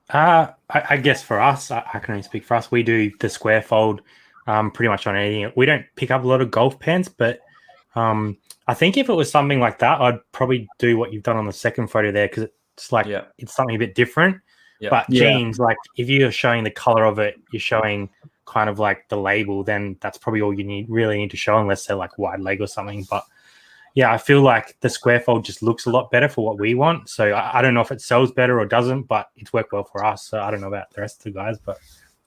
[SPEAKER 1] I guess for us, I can only speak for us. We do the square fold pretty much on anything. We don't pick up a lot of golf pants, but I think if it was something like that, I'd probably do what you've done on the second photo there, because it's like it's something a bit different. But jeans, like if you're showing the color of it, you're showing kind of like the label, then that's probably all you really need to show, unless they're like wide leg or something. But yeah, I feel like the square fold just looks a lot better for what we want. So I don't know if it sells better or doesn't, but it's worked well for us. So I don't know about the rest of the guys, but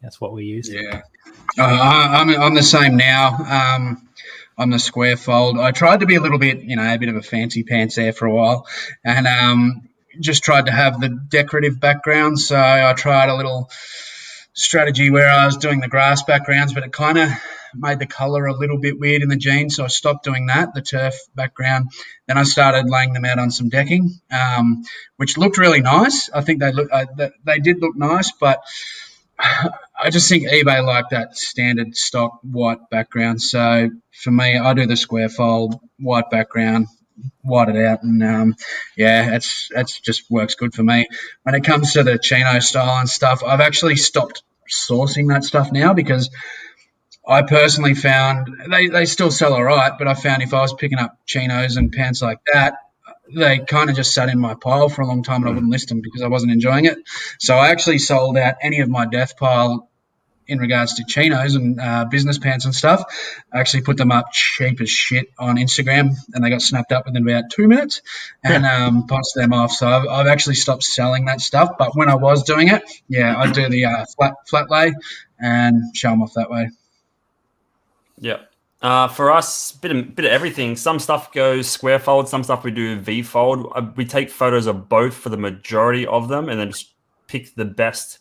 [SPEAKER 1] that's what we use.
[SPEAKER 3] Yeah, I'm the same now. On the square fold, I tried to be a little bit, a bit of a fancy pants there for a while, and just tried to have the decorative background. So I tried a little strategy where I was doing the grass backgrounds, but it kind of made the color a little bit weird in the jeans, so I stopped doing that, the turf background. Then I started laying them out on some decking, which looked really nice. I think they did look nice, but I just think eBay liked that standard stock white background. So for me, I do the square fold, white background, white it out, and that's just works good for me. When it comes to the chino style and stuff, I've actually stopped sourcing that stuff now, because I personally found they still sell all right, but I found if I was picking up chinos and pants like that, they kind of just sat in my pile for a long time, and I wouldn't list them because I wasn't enjoying it. So I actually sold out any of my death pile in regards to chinos and business pants and stuff. I actually put them up cheap as shit on Instagram, and they got snapped up within about 2 minutes, and posted them off. So I've actually stopped selling that stuff. But when I was doing it, I'd do the flat lay and show them off that way.
[SPEAKER 4] Yeah. For us, bit of everything. Some stuff goes square fold, some stuff we do V fold. We take photos of both for the majority of them, and then just pick the best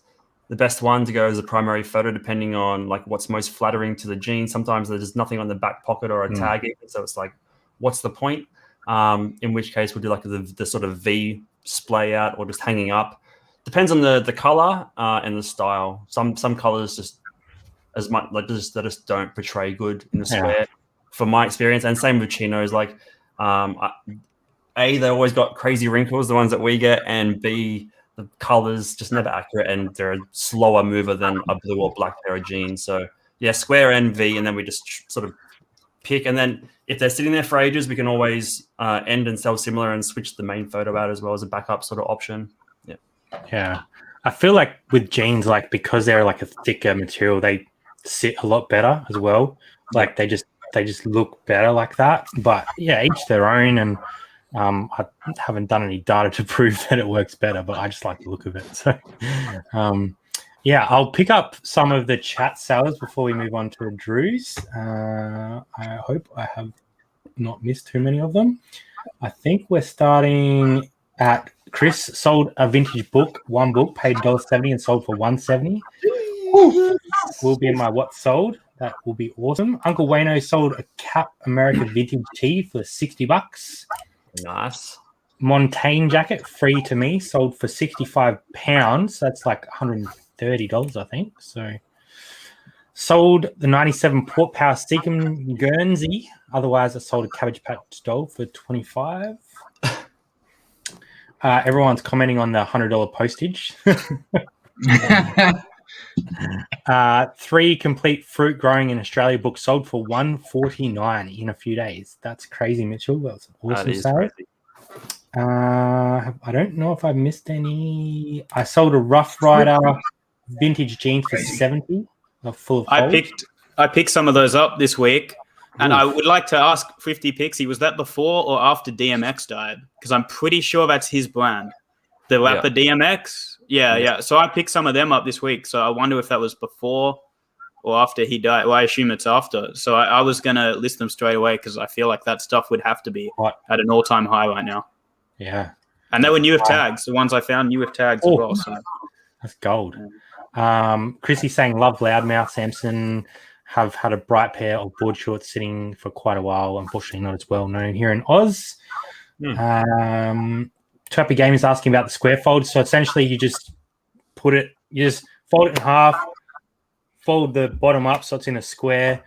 [SPEAKER 4] one to go as a primary photo, depending on like what's most flattering to the jeans. Sometimes there's nothing on the back pocket or a tag, so it's like, what's the point? In which case we'll do like the sort of V splay out or just hanging up. Depends on the color and the style. Some colors just as much like they just don't portray good in the square, from my experience. And same with chinos. Like, they always got crazy wrinkles, the ones that we get, and B, the colors just never accurate, and they're a slower mover than a blue or black pair of jeans. So yeah, square and V, and then we just sort of pick. And then if they're sitting there for ages, we can always end and sell similar and switch the main photo out as well as a backup sort of option.
[SPEAKER 1] Yeah. I feel like with jeans, like because they're like a thicker material, they sit a lot better as well. Like they just look better like that. But yeah, each their own. And I haven't done any data to prove that it works better, but I just like the look of it. So I'll pick up some of the chat sellers before we move on to Drew's. I hope I have not missed too many of them. I think we're starting at Chris sold a vintage book, one book, paid $1.70 and sold for $1.70. Will be in my what sold. That will be awesome. Uncle Wayno sold a Cap America vintage tee for $60.
[SPEAKER 4] Nice.
[SPEAKER 1] Montaigne jacket, free to me, sold for £65. That's like $130, I think. So sold the 97 Port Power Seacom Guernsey. Otherwise, I sold a Cabbage Patch doll for $25. Everyone's commenting on the $100 postage. 3 complete fruit growing in Australia books sold for $149 in a few days. That's crazy, Mitchell. That's an awesome sale. I don't know if I missed any. I sold a Rough Rider vintage jeans for $70. Full of folds.
[SPEAKER 2] I picked some of those up this week, and I would like to ask Thrifty Pixie, was that before or after DMX died? Because I'm pretty sure that's his brand. The rapper DMX? Yeah. So I picked some of them up this week. So I wonder if that was before or after he died. Well, I assume it's after. So I was going to list them straight away because I feel like that stuff would have to be at an all-time high right now.
[SPEAKER 1] Yeah.
[SPEAKER 2] And they were new with tags. The ones I found new with tags as well. So.
[SPEAKER 1] That's gold. Chrissy's saying, love loudmouth, Samson. Have had a bright pair of board shorts sitting for quite a while. Unfortunately, not as well known here in Oz. Trappy Game is asking about the square fold. So essentially, you just fold it in half, fold the bottom up so it's in a square,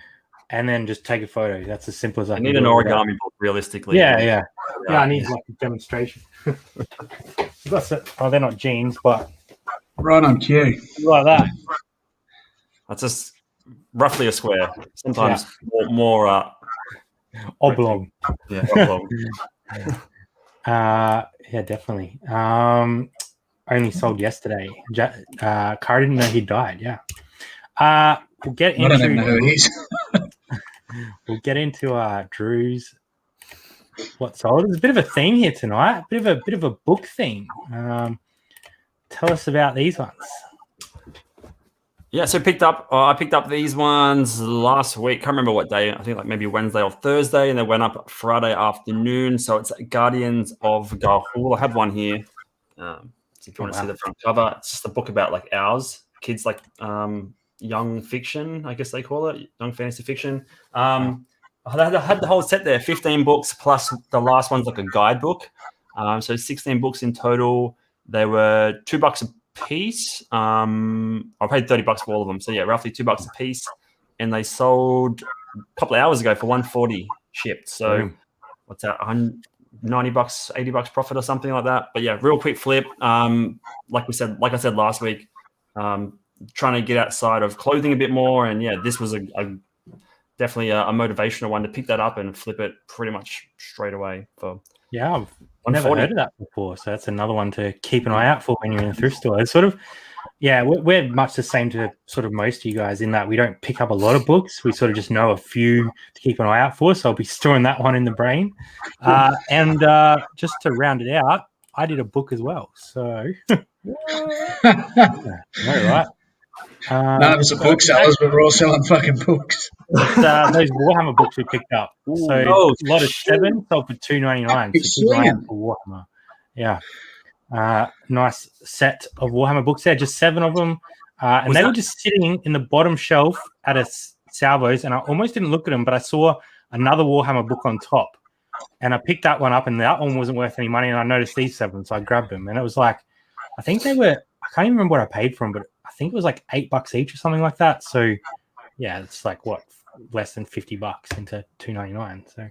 [SPEAKER 1] and then just take a photo. That's as simple as I can.
[SPEAKER 4] You need an origami book, realistically.
[SPEAKER 1] Yeah. I need like a demonstration. They're not jeans, but
[SPEAKER 3] right on cue.
[SPEAKER 1] Like that.
[SPEAKER 4] That's just roughly a square. Sometimes more
[SPEAKER 1] oblong.
[SPEAKER 4] Yeah, oblong.
[SPEAKER 1] Yeah, definitely. Only sold yesterday. Car didn't know he died. Yeah. We'll get into.
[SPEAKER 3] I don't even know who he is.
[SPEAKER 1] We'll get into Drew's what sold. There's a bit of a theme here tonight. A bit of a book theme. Tell us about these ones.
[SPEAKER 4] Yeah, so I picked up these ones last week. Can't remember what day. I think like maybe Wednesday or Thursday, and they went up Friday afternoon. So it's Guardians of Gahul. I have one here. So if you want to see the front cover, it's just a book about like ours, kids like young fiction, I guess they call it, young fantasy fiction. I had the whole set there, 15 books plus the last one's like a guidebook. So 16 books in total. They were $2 a piece. I paid $30 for all of them. So yeah, roughly $2 a piece. And they sold a couple of hours ago for $140 shipped. So what's that? $90, $80 profit or something like that. But yeah, real quick flip. Like I said last week, trying to get outside of clothing a bit more. And yeah, this was definitely a motivational one to pick that up and flip it pretty much straight away for.
[SPEAKER 1] Yeah, I've never heard of that before. So that's another one to keep an eye out for when you're in a thrift store. It's sort of, we're much the same to sort of most of you guys in that we don't pick up a lot of books. We sort of just know a few to keep an eye out for. So I'll be storing that one in the brain. And just to round it out, I did a book as well. So, right.
[SPEAKER 3] None of us are booksellers, but we're all selling fucking books.
[SPEAKER 1] Those Warhammer books we picked up. So a lot of 7 sold for $2.99. So keep an eye out for Warhammer. Yeah. Nice set of Warhammer books there. Just 7 of them. And they were just sitting in the bottom shelf at a Salvos. And I almost didn't look at them, but I saw another Warhammer book on top. And I picked that one up, and that one wasn't worth any money. And I noticed these 7, so I grabbed them. And it was like, I think they were, I can't even remember what I paid for them, but I think it was like $8 each or something like that. So yeah, it's like what, less than $50 into $2.99. So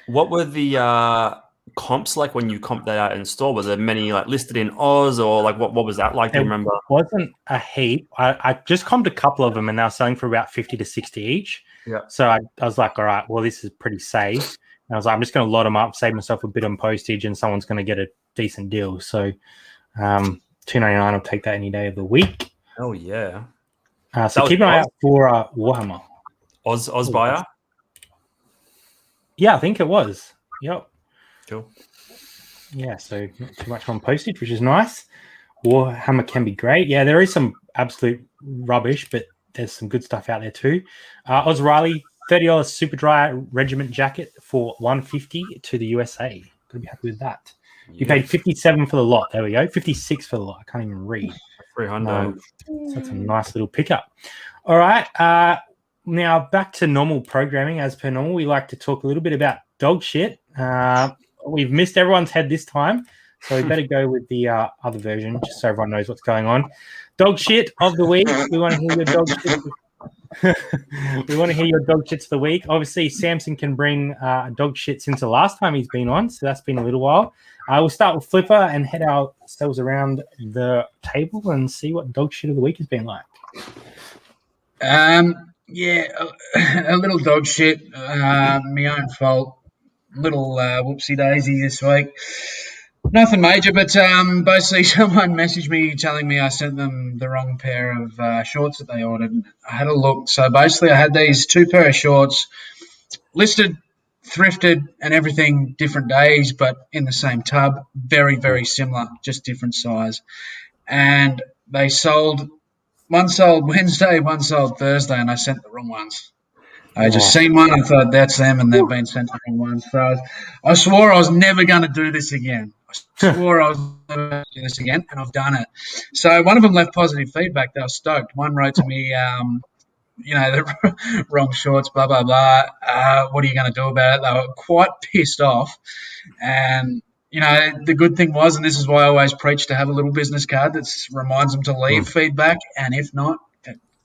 [SPEAKER 4] what were the comps like when you comped that out in store? Was there many like listed in Oz, or like what was that like? Do you remember?
[SPEAKER 1] It wasn't a heap. I just comped a couple of them, and they were selling for about 50 to 60 each. Yeah. So I was like, all right, well, this is pretty safe. And I was like, I'm just going to lot them up, save myself a bit on postage, and someone's going to get a decent deal. So $2.99, I'll take that any day of the week.
[SPEAKER 4] Oh yeah.
[SPEAKER 1] So keep an eye out for Warhammer.
[SPEAKER 4] Oz buyer?
[SPEAKER 1] Yeah, I think it was. Yep.
[SPEAKER 4] Cool.
[SPEAKER 1] Yeah, so not too much on postage, which is nice. Warhammer can be great. Yeah, there is some absolute rubbish, but there's some good stuff out there too. Oz Riley, $30 super dry regiment jacket for $150 to the USA. Gotta be happy with that. You paid $57 for the lot. There we go. $56 for the lot. I can't even read.
[SPEAKER 4] $300.
[SPEAKER 1] So that's a nice little pickup. All right. Now back to normal programming. As per normal, we like to talk a little bit about dog shit. We've missed everyone's head this time, so we better go with the other version just so everyone knows what's going on. Dog shit of the week. We want to hear your dog shit. We want to hear your dog shits of the week. Obviously, Samson can bring dog shit since the last time he's been on, so that's been a little while. We'll start with Flipper and head ourselves around the table and see what dog shit of the week has been like.
[SPEAKER 3] Yeah, a little dog shit. My own fault. Little whoopsie daisy this week. Nothing major, but basically someone messaged me telling me I sent them the wrong pair of shorts that they ordered. I had a look. So basically I had these 2 pair of shorts listed, thrifted and everything different days, but in the same tub. Very, very similar, just different size. And they sold, one sold Wednesday, one sold Thursday, and I sent the wrong ones. I just seen one. I thought that's them, and they've been sent to me one. So I swore I was never going to do this again. I swore I was never going to do this again, and I've done it. So one of them left positive feedback. They were stoked. One wrote to me, the wrong shorts, blah, blah, blah. What are you going to do about it? They were quite pissed off. And, the good thing was, and this is why I always preach to have a little business card that reminds them to leave feedback. And if not,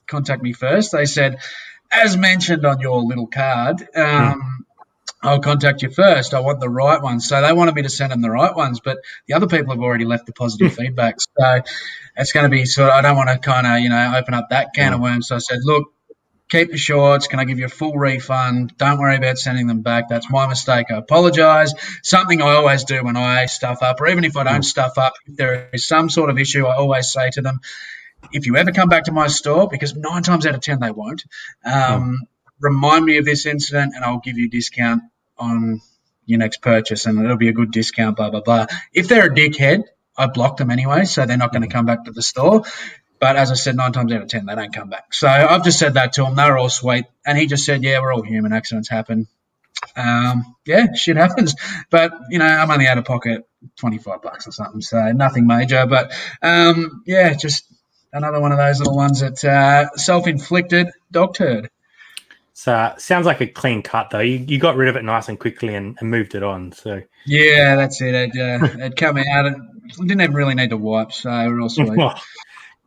[SPEAKER 3] contact me first. They said, as mentioned on your little card, I'll contact you first. I want the right ones. So they wanted me to send them the right ones, but the other people have already left the positive feedback. So it's going to be I don't want to kind of, open up that can of worms. So I said, look, keep the shorts. Can I give you a full refund? Don't worry about sending them back. That's my mistake. I apologise. Something I always do when I stuff up, or even if I don't stuff up, if there is some sort of issue, I always say to them, if you ever come back to my store, because 9 times out of 10 they won't, remind me of this incident and I'll give you a discount on your next purchase, and it'll be a good discount, blah, blah, blah. If they're a dickhead, I block them anyway, so they're not going to come back to the store. But as I said, 9 times out of 10, they don't come back. So I've just said that to him. They were all sweet. And he just said, yeah, we're all human. Accidents happen. Shit happens. But, I'm only out of pocket $25 or something, so nothing major. But, just another one of those little ones that self-inflicted dog turd.
[SPEAKER 1] So sounds like a clean cut, though. You got rid of it nice and quickly and moved it on. So
[SPEAKER 3] yeah, that's it. It'd come out. It didn't even really need to wipe, so we're all sweet.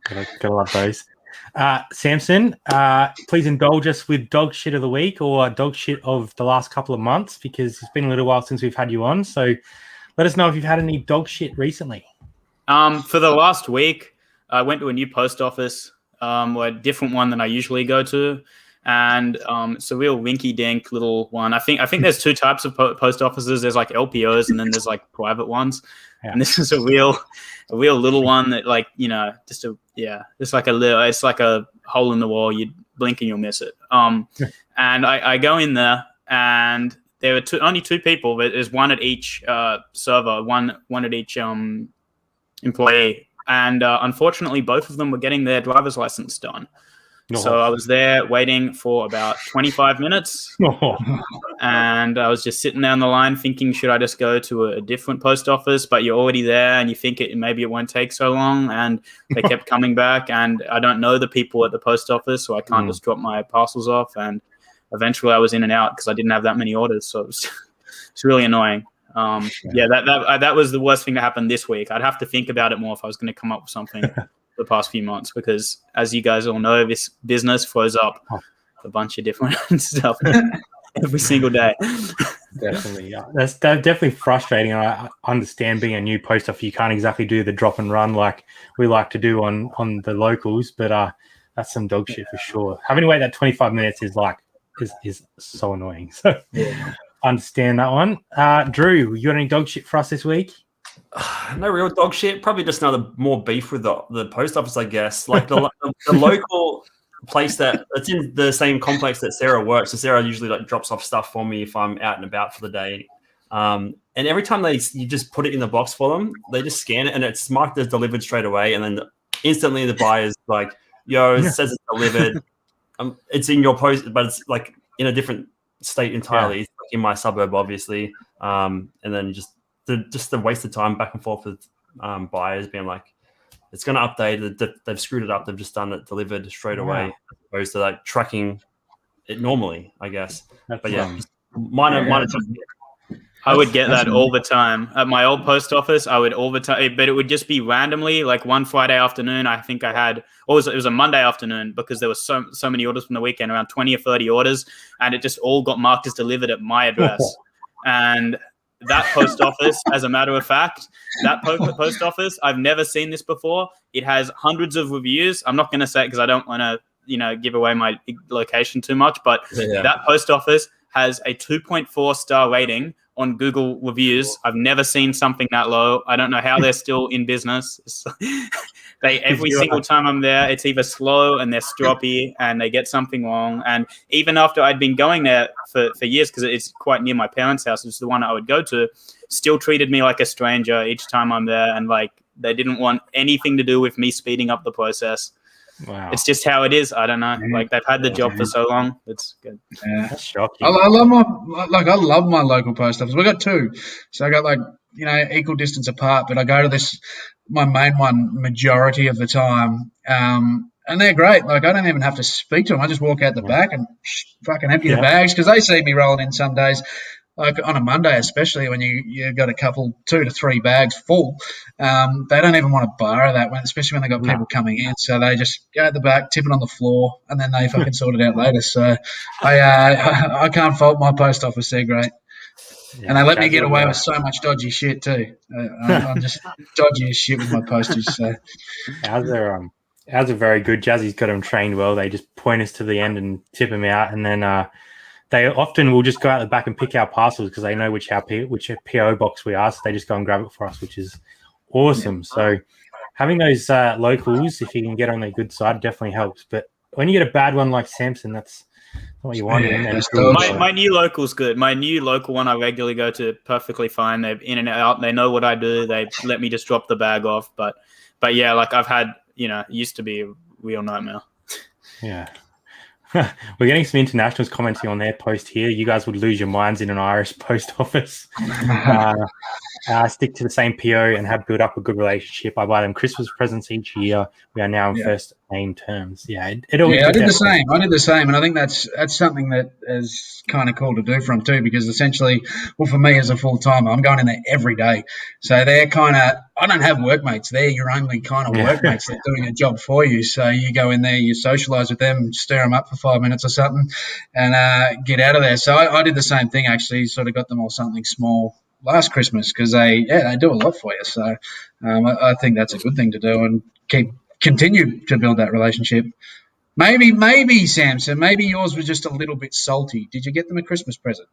[SPEAKER 1] Gotta love those. Samson, please indulge us with dog shit of the week or dog shit of the last couple of months, because it's been a little while since we've had you on. So let us know if you've had any dog shit recently.
[SPEAKER 2] For the last week, I went to a new post office, a different one than I usually go to. And it's a real rinky-dink little one. I think there's 2 types of post offices. There's like LPOs and then there's like private ones. Yeah. And this is a real little one that it's like a hole in the wall. You blink and you'll miss it. And I go in there and there were only 2 people, but there's one at each server, one at each employee. And unfortunately, both of them were getting their driver's license done. So I was there waiting for about 25 minutes, and I was just sitting there on the line thinking, should I just go to a different post office? But you're already there, and you think maybe it won't take so long, and they kept coming back, and I don't know the people at the post office, so I can't just drop my parcels off, and eventually I was in and out because I didn't have that many orders, so it's really annoying. That was the worst thing that happened this week. I'd have to think about it more if I was going to come up with something the past few months, because as you guys all know, this business throws up a bunch of different stuff every single day.
[SPEAKER 1] Definitely. Yeah. That's definitely frustrating. I understand being a new post office, you can't exactly do the drop and run like we like to do on the locals, but that's some dog shit for sure. Having to wait that 25 minutes is so annoying. So I understand that one. Drew, you got any dog shit for us this week?
[SPEAKER 4] No real dog shit. Probably just another more beef with the post office, I guess. Like the local place that's in the same complex that Sarah works. So Sarah usually drops off stuff for me if I'm out and about for the day. And every time you just put it in the box for them, they just scan it and it's marked as delivered straight away. And then instantly the buyer's like, "Yo, it says it's delivered. It's in your post, but it's like in a different state entirely. It's like in my suburb, obviously." And then just the waste of time back and forth with buyers being like, it's going to update. They've screwed it up. They've just done it delivered straight away, as opposed to tracking it normally, I guess. But just minor.
[SPEAKER 2] I would get that all the time at my old post office. I would all the time, but it would just be randomly. Like one Friday afternoon, I think I had, it was a Monday afternoon because there was so many orders from the weekend, around 20 or 30 orders, and it just all got marked as delivered at my address. And that post office, as a matter of fact, that post office, I've never seen this before. It has hundreds of reviews. I'm not going to say it because I don't want to, give away my location too much, but that post office has a 2.4 star rating on Google reviews. I've never seen something that low. I don't know how they're still in business. Every single time I'm there, it's either slow and they're stroppy and they get something wrong. And even after I'd been going there for years, because it's quite near my parents' house, it's the one I would go to, still treated me like a stranger each time I'm there. And they didn't want anything to do with me speeding up the process. it's just how it is. I don't know. Like they've had the job for so long. It's good.
[SPEAKER 3] Yeah.
[SPEAKER 1] That's shocking.
[SPEAKER 3] I love my local post office. We got two, so I got like equal distance apart. But I go to my main one majority of the time, and they're great. Like I don't even have to speak to them. I just walk out the back and fucking empty the bags because they see me rolling in some days. Like on a Monday, especially when you got a couple 2 to 3 bags full, they don't even want to borrow that one, especially when they got people coming in. So they just go at the back, tip it on the floor, and then they fucking sort it out later. So I can't fault my post office. They're great, and they let me get away with so much dodgy shit too. I'm just dodgy as shit with my postage. So
[SPEAKER 1] ours are very good. Jazzy's got them trained well. They just point us to the end and tip them out, and then they often will just go out the back and pick our parcels because they know which PO box we are, so they just go and grab it for us, which is awesome. Yeah. So having those locals, if you can get on their good side, definitely helps. But when you get a bad one like Samson, that's not what you want.
[SPEAKER 2] My new local's good. My new local one I regularly go to perfectly fine. They're in and out. They know what I do. They let me just drop the bag off. But yeah, like I've had, it used to be a real nightmare.
[SPEAKER 1] Yeah. We're getting some internationals commenting on their post here. You guys would lose your minds in an Irish post office. Stick to the same PO and have built up a good relationship. I buy them Christmas presents each year. We are now in first name terms. Yeah, I did
[SPEAKER 3] the same. And I think that's something that is kind of cool to do for them too, because essentially, well, for me as a full timer, I'm going in there every day. So they're kind of, I don't have workmates. They're your only kind of workmates that are doing a job for you. So you go in there, you socialise with them, stir them up for 5 minutes or something, and get out of there. So I did the same thing actually. Sort of got them all something small last Christmas because they do a lot for you. So I think that's a good thing to do and continue to build that relationship. Maybe Samson, maybe yours was just a little bit salty. Did you get them a Christmas present?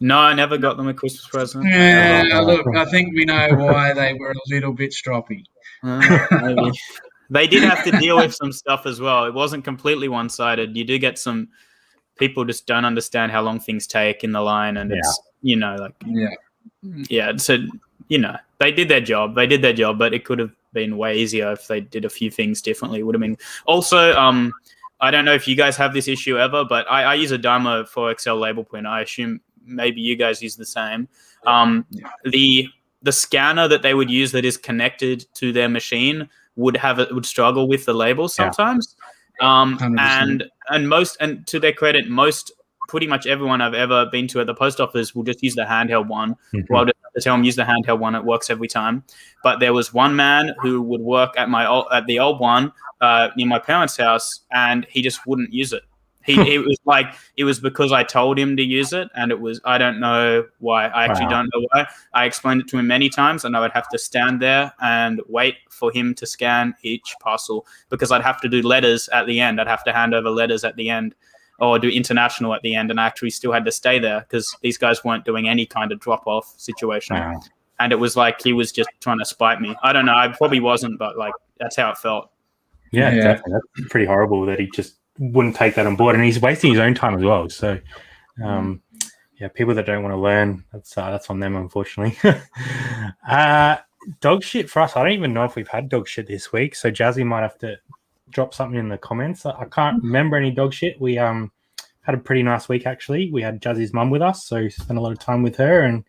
[SPEAKER 2] No, I never got them a Christmas present.
[SPEAKER 3] Yeah, look, I think we know why they were a little bit stroppy.
[SPEAKER 2] Maybe. They did have to deal with some stuff as well. It wasn't completely one-sided. You do get some people just don't understand how long things take in the line, and it's so they did their job. But it could have been way easier if they did a few things differently. It would have been also. I don't know if you guys have this issue ever, but I use a Dymo for Excel label print. I assume maybe you guys use the same. The scanner that they would use that is connected to their machine would struggle with the labels sometimes. And to their credit, pretty much everyone I've ever been to at the post office will just use the handheld one. Mm-hmm. Well, I'll just tell them use the handheld one. It works every time. But there was one man who would work at the old one near my parents' house, and he just wouldn't use it. It was because I told him to use it, and I don't know why. I actually don't know why. I explained it to him many times, and I would have to stand there and wait for him to scan each parcel because I'd have to do letters at the end. I'd have to hand over letters at the end or do international at the end, and I actually still had to stay there because these guys weren't doing any kind of drop-off situation. Wow. And it was like he was just trying to spite me. I don't know. I probably wasn't, but that's how it felt.
[SPEAKER 1] Yeah. Definitely. That's pretty horrible that he just wouldn't take that on board, and he's wasting his own time as well. So, people that don't want to learn, that's on them, unfortunately. Dog shit for us. I don't even know if we've had dog shit this week, so Jazzy might have to drop something in the comments. I can't remember any dog shit. We had a pretty nice week actually. We had Jazzy's mum with us, so spent a lot of time with her and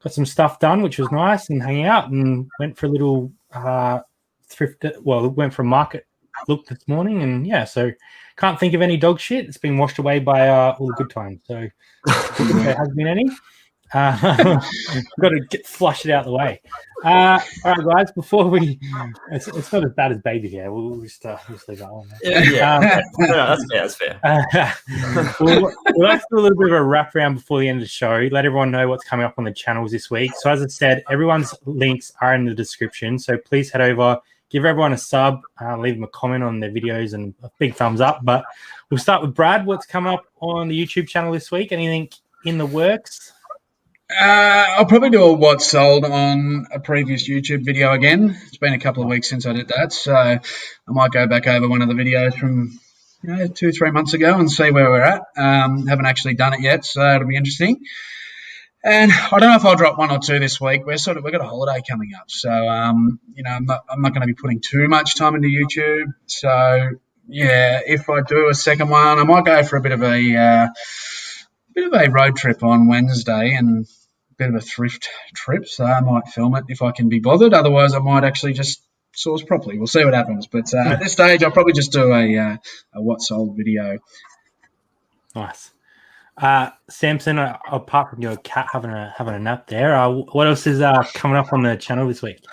[SPEAKER 1] got some stuff done, which was nice, and hanging out, and went for a little went for a market look this morning, and so can't think of any dog shit. It's been washed away by all the good times, so if there has been any. Got to flush it out of the way. All right, guys, before it's not as bad as baby here. We'll just leave that one there.
[SPEAKER 4] That's fair.
[SPEAKER 1] We'll let's do a little bit of a wrap around before the end of the show. Let everyone know what's coming up on the channels this week. So as I said, everyone's links are in the description, so please head over. Give everyone a sub, leave them a comment on their videos and a big thumbs up. But we'll start with Brad. What's coming up on the YouTube channel this week? Anything in the works?
[SPEAKER 3] I'll probably do a what's sold on a previous YouTube video again. It's been a couple of weeks since I did that, so I might go back over one of the videos from 2-3 months ago and see where we're at. Haven't actually done it yet, so it'll be interesting. And I don't know if I'll drop 1 or 2 this week. We've got a holiday coming up, so I'm not going to be putting too much time into YouTube. So if I do a second one, I might go for a bit of a road trip on Wednesday and a bit of a thrift trip. So I might film it if I can be bothered. Otherwise, I might actually just source properly. We'll see what happens. But at this stage, I'll probably just do a what sold video.
[SPEAKER 1] Nice. Samson, apart from your cat having a nap there, what else is coming up on the channel this week?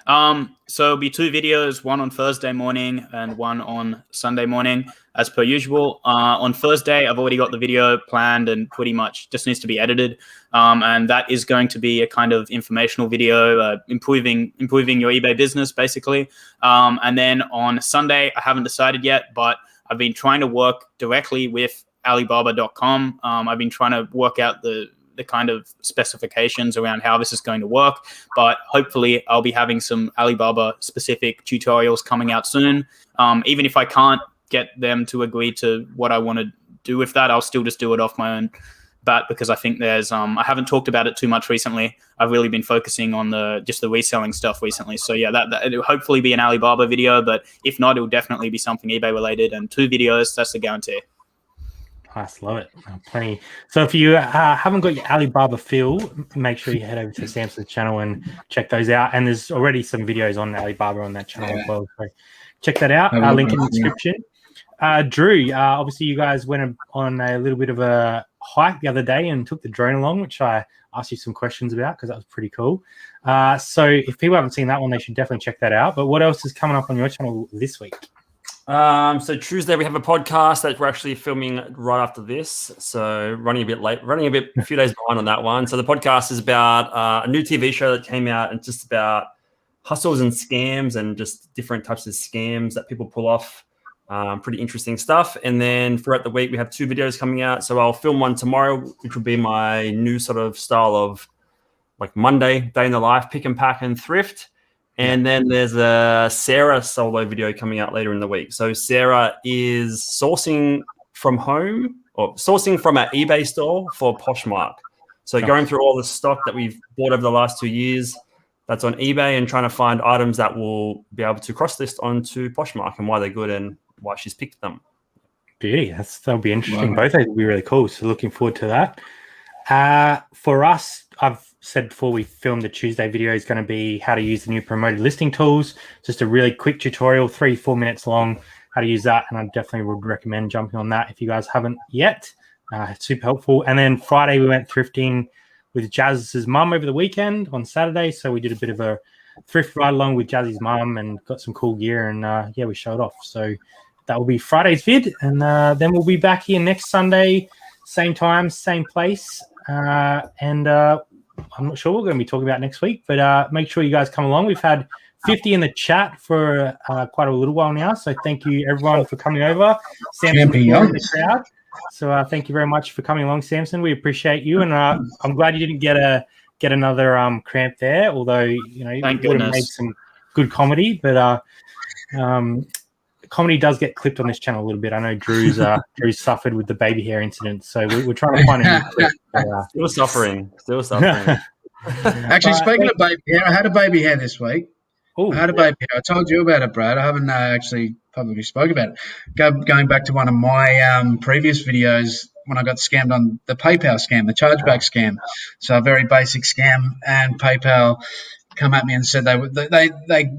[SPEAKER 2] So it'll be 2 videos, one on Thursday morning and one on Sunday morning, as per usual. On Thursday, I've already got the video planned and pretty much just needs to be edited. And that is going to be a kind of informational video, improving your eBay business, basically. And then on Sunday, I haven't decided yet, but I've been trying to work directly with Alibaba.com. I've been trying to work out the kind of specifications around how this is going to work, but hopefully I'll be having some Alibaba specific tutorials coming out soon. Even if I can't get them to agree to what I want to do with that, I'll still just do it off my own bat, because I think there's I haven't talked about it too much recently. I've really been focusing on just the reselling stuff recently. So yeah, that it'll hopefully be an Alibaba video, but if not, it'll definitely be something eBay related, and 2 videos, that's the guarantee.
[SPEAKER 1] Nice, love it. Plenty. So if you haven't got your Alibaba feel, make sure you head over to Samson's channel and check those out. And there's already some videos on Alibaba on that channel as well. So check that out. Link in the description. Drew, obviously you guys went on a little bit of a hike the other day and took the drone along, which I asked you some questions about because that was pretty cool. So if people haven't seen that one, they should definitely check that out. But what else is coming up on your channel this week?
[SPEAKER 4] So Tuesday we have a podcast that we're actually filming right after this. So running a few days behind on that one. So the podcast is about a new TV show that came out, and just about hustles and scams and just different types of scams that people pull off. Pretty interesting stuff. And then throughout the week we have 2 videos coming out. So I'll film one tomorrow, which will be my new sort of style of like Monday, day in the life, pick and pack and thrift. And then there's a Sarah solo video coming out later in the week. So Sarah is sourcing from home, or sourcing from our eBay store for Poshmark. So going through all the stock that we've bought over the last 2 years that's on eBay and trying to find items that will be able to cross-list onto Poshmark and why they're good and why she's picked them.
[SPEAKER 1] Beauty. That'll be interesting. Wow. Both of those will be really cool. So looking forward to that. For us, I've said before, we filmed the Tuesday video is going to be how to use the new promoted listing tools. Just a really quick tutorial, 3-4 minutes long, how to use that. And I definitely would recommend jumping on that if you guys haven't yet. It's super helpful. And then Friday, we went thrifting with Jazz's mum over the weekend on Saturday. So we did a bit of a thrift ride along with Jazzy's mum and got some cool gear. And we showed off. So that will be Friday's vid. And then we'll be back here next Sunday, same time, same place. I'm not sure what we're going to be talking about next week, but make sure you guys come along. We've had 50 in the chat for quite a little while now, so thank you everyone for coming over. Samson in the crowd. So thank you very much for coming along, Samson. We appreciate you, and I'm glad you didn't get another cramp there. Although you would have made some good comedy, but comedy does get clipped on this channel a little bit. I know Drew's suffered with the baby hair incident, so we're trying to find a new clip.
[SPEAKER 4] Still suffering.
[SPEAKER 3] Actually, speaking of baby hair, I had a baby hair this week.
[SPEAKER 1] Ooh,
[SPEAKER 3] I had a baby hair. I told you about it, Brad. I haven't actually publicly spoke about it. Going back to one of my previous videos when I got scammed on the PayPal scam, the chargeback scam. So a very basic scam, and PayPal come at me and said they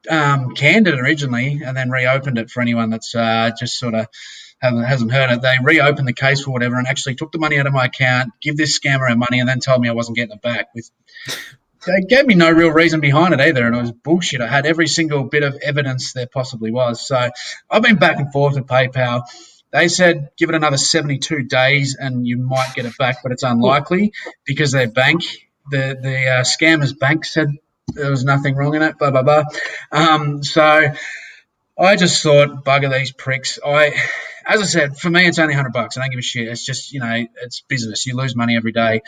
[SPEAKER 3] canned it originally and then reopened it for anyone that's just sort of hasn't heard it. They reopened the case for whatever and actually took the money out of my account, give this scammer our money, and then told me I wasn't getting it back. They gave me no real reason behind it either, and it was bullshit. I had every single bit of evidence there possibly was. So I've been back and forth with PayPal. They said give it another 72 days and you might get it back, but it's unlikely because their bank, the scammer's bank said there was nothing wrong in it, blah, blah, blah. So I just thought, bugger these pricks. As I said, for me, it's only $100. I don't give a shit. It's just, it's business. You lose money every day.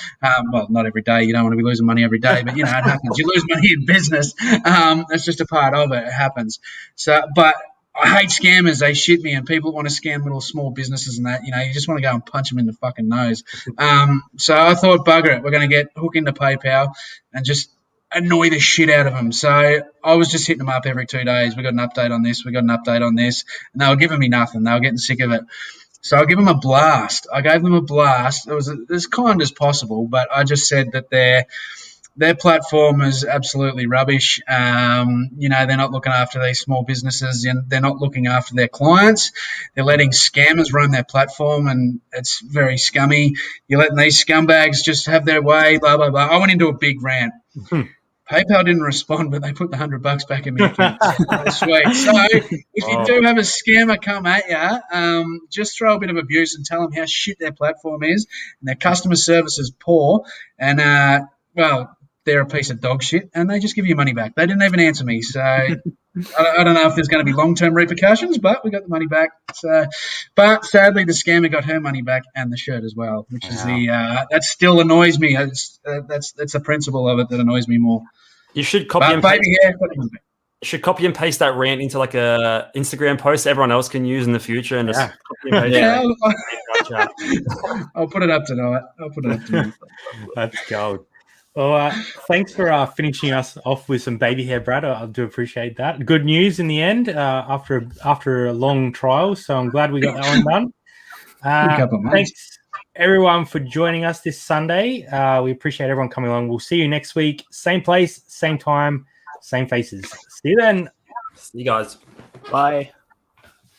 [SPEAKER 3] Well, not every day. You don't want to be losing money every day, but, it happens. You lose money in business. It's just a part of it. It happens. So, but I hate scammers. They shit me, and people want to scam little small businesses and that. You just want to go and punch them in the fucking nose. So I thought, bugger it. We're going to get hooked into PayPal and just annoy the shit out of them. So I was just hitting them up every 2 days. We got an update on this. We got an update on this. And they were giving me nothing. They were getting sick of it. So I gave them a blast. I gave them a blast. It was as kind as possible, but I just said that their platform is absolutely rubbish. You know, they're not looking after these small businesses, and they're not looking after their clients. They're letting scammers run their platform, and it's very scummy. You're letting these scumbags just have their way, blah, blah, blah. I went into a big rant. PayPal didn't respond, but they put the $100 back in my account. Sweet. So if you do have a scammer come at you, just throw a bit of abuse and tell them how shit their platform is and their customer service is poor. And, well, they're a piece of dog shit, and they just give you money back. They didn't even answer me. So I don't know if there's going to be long-term repercussions, but we got the money back. So, but sadly, the scammer got her money back and the shirt as well, which is that still annoys me. That's the principle of it that annoys me more.
[SPEAKER 4] You should copy and paste that rant into like a Instagram post everyone else can use in the future, and just copy and paste
[SPEAKER 3] I'll put it up tonight.
[SPEAKER 1] That's gold. Well, thanks for finishing us off with some baby hair, Brad. I do appreciate that. Good news in the end after a long trial, so I'm glad we got that one done. Thanks, everyone, for joining us this Sunday. We appreciate everyone coming along. We'll see you next week. Same place, same time, same faces. See you then.
[SPEAKER 4] See you guys.
[SPEAKER 2] Bye.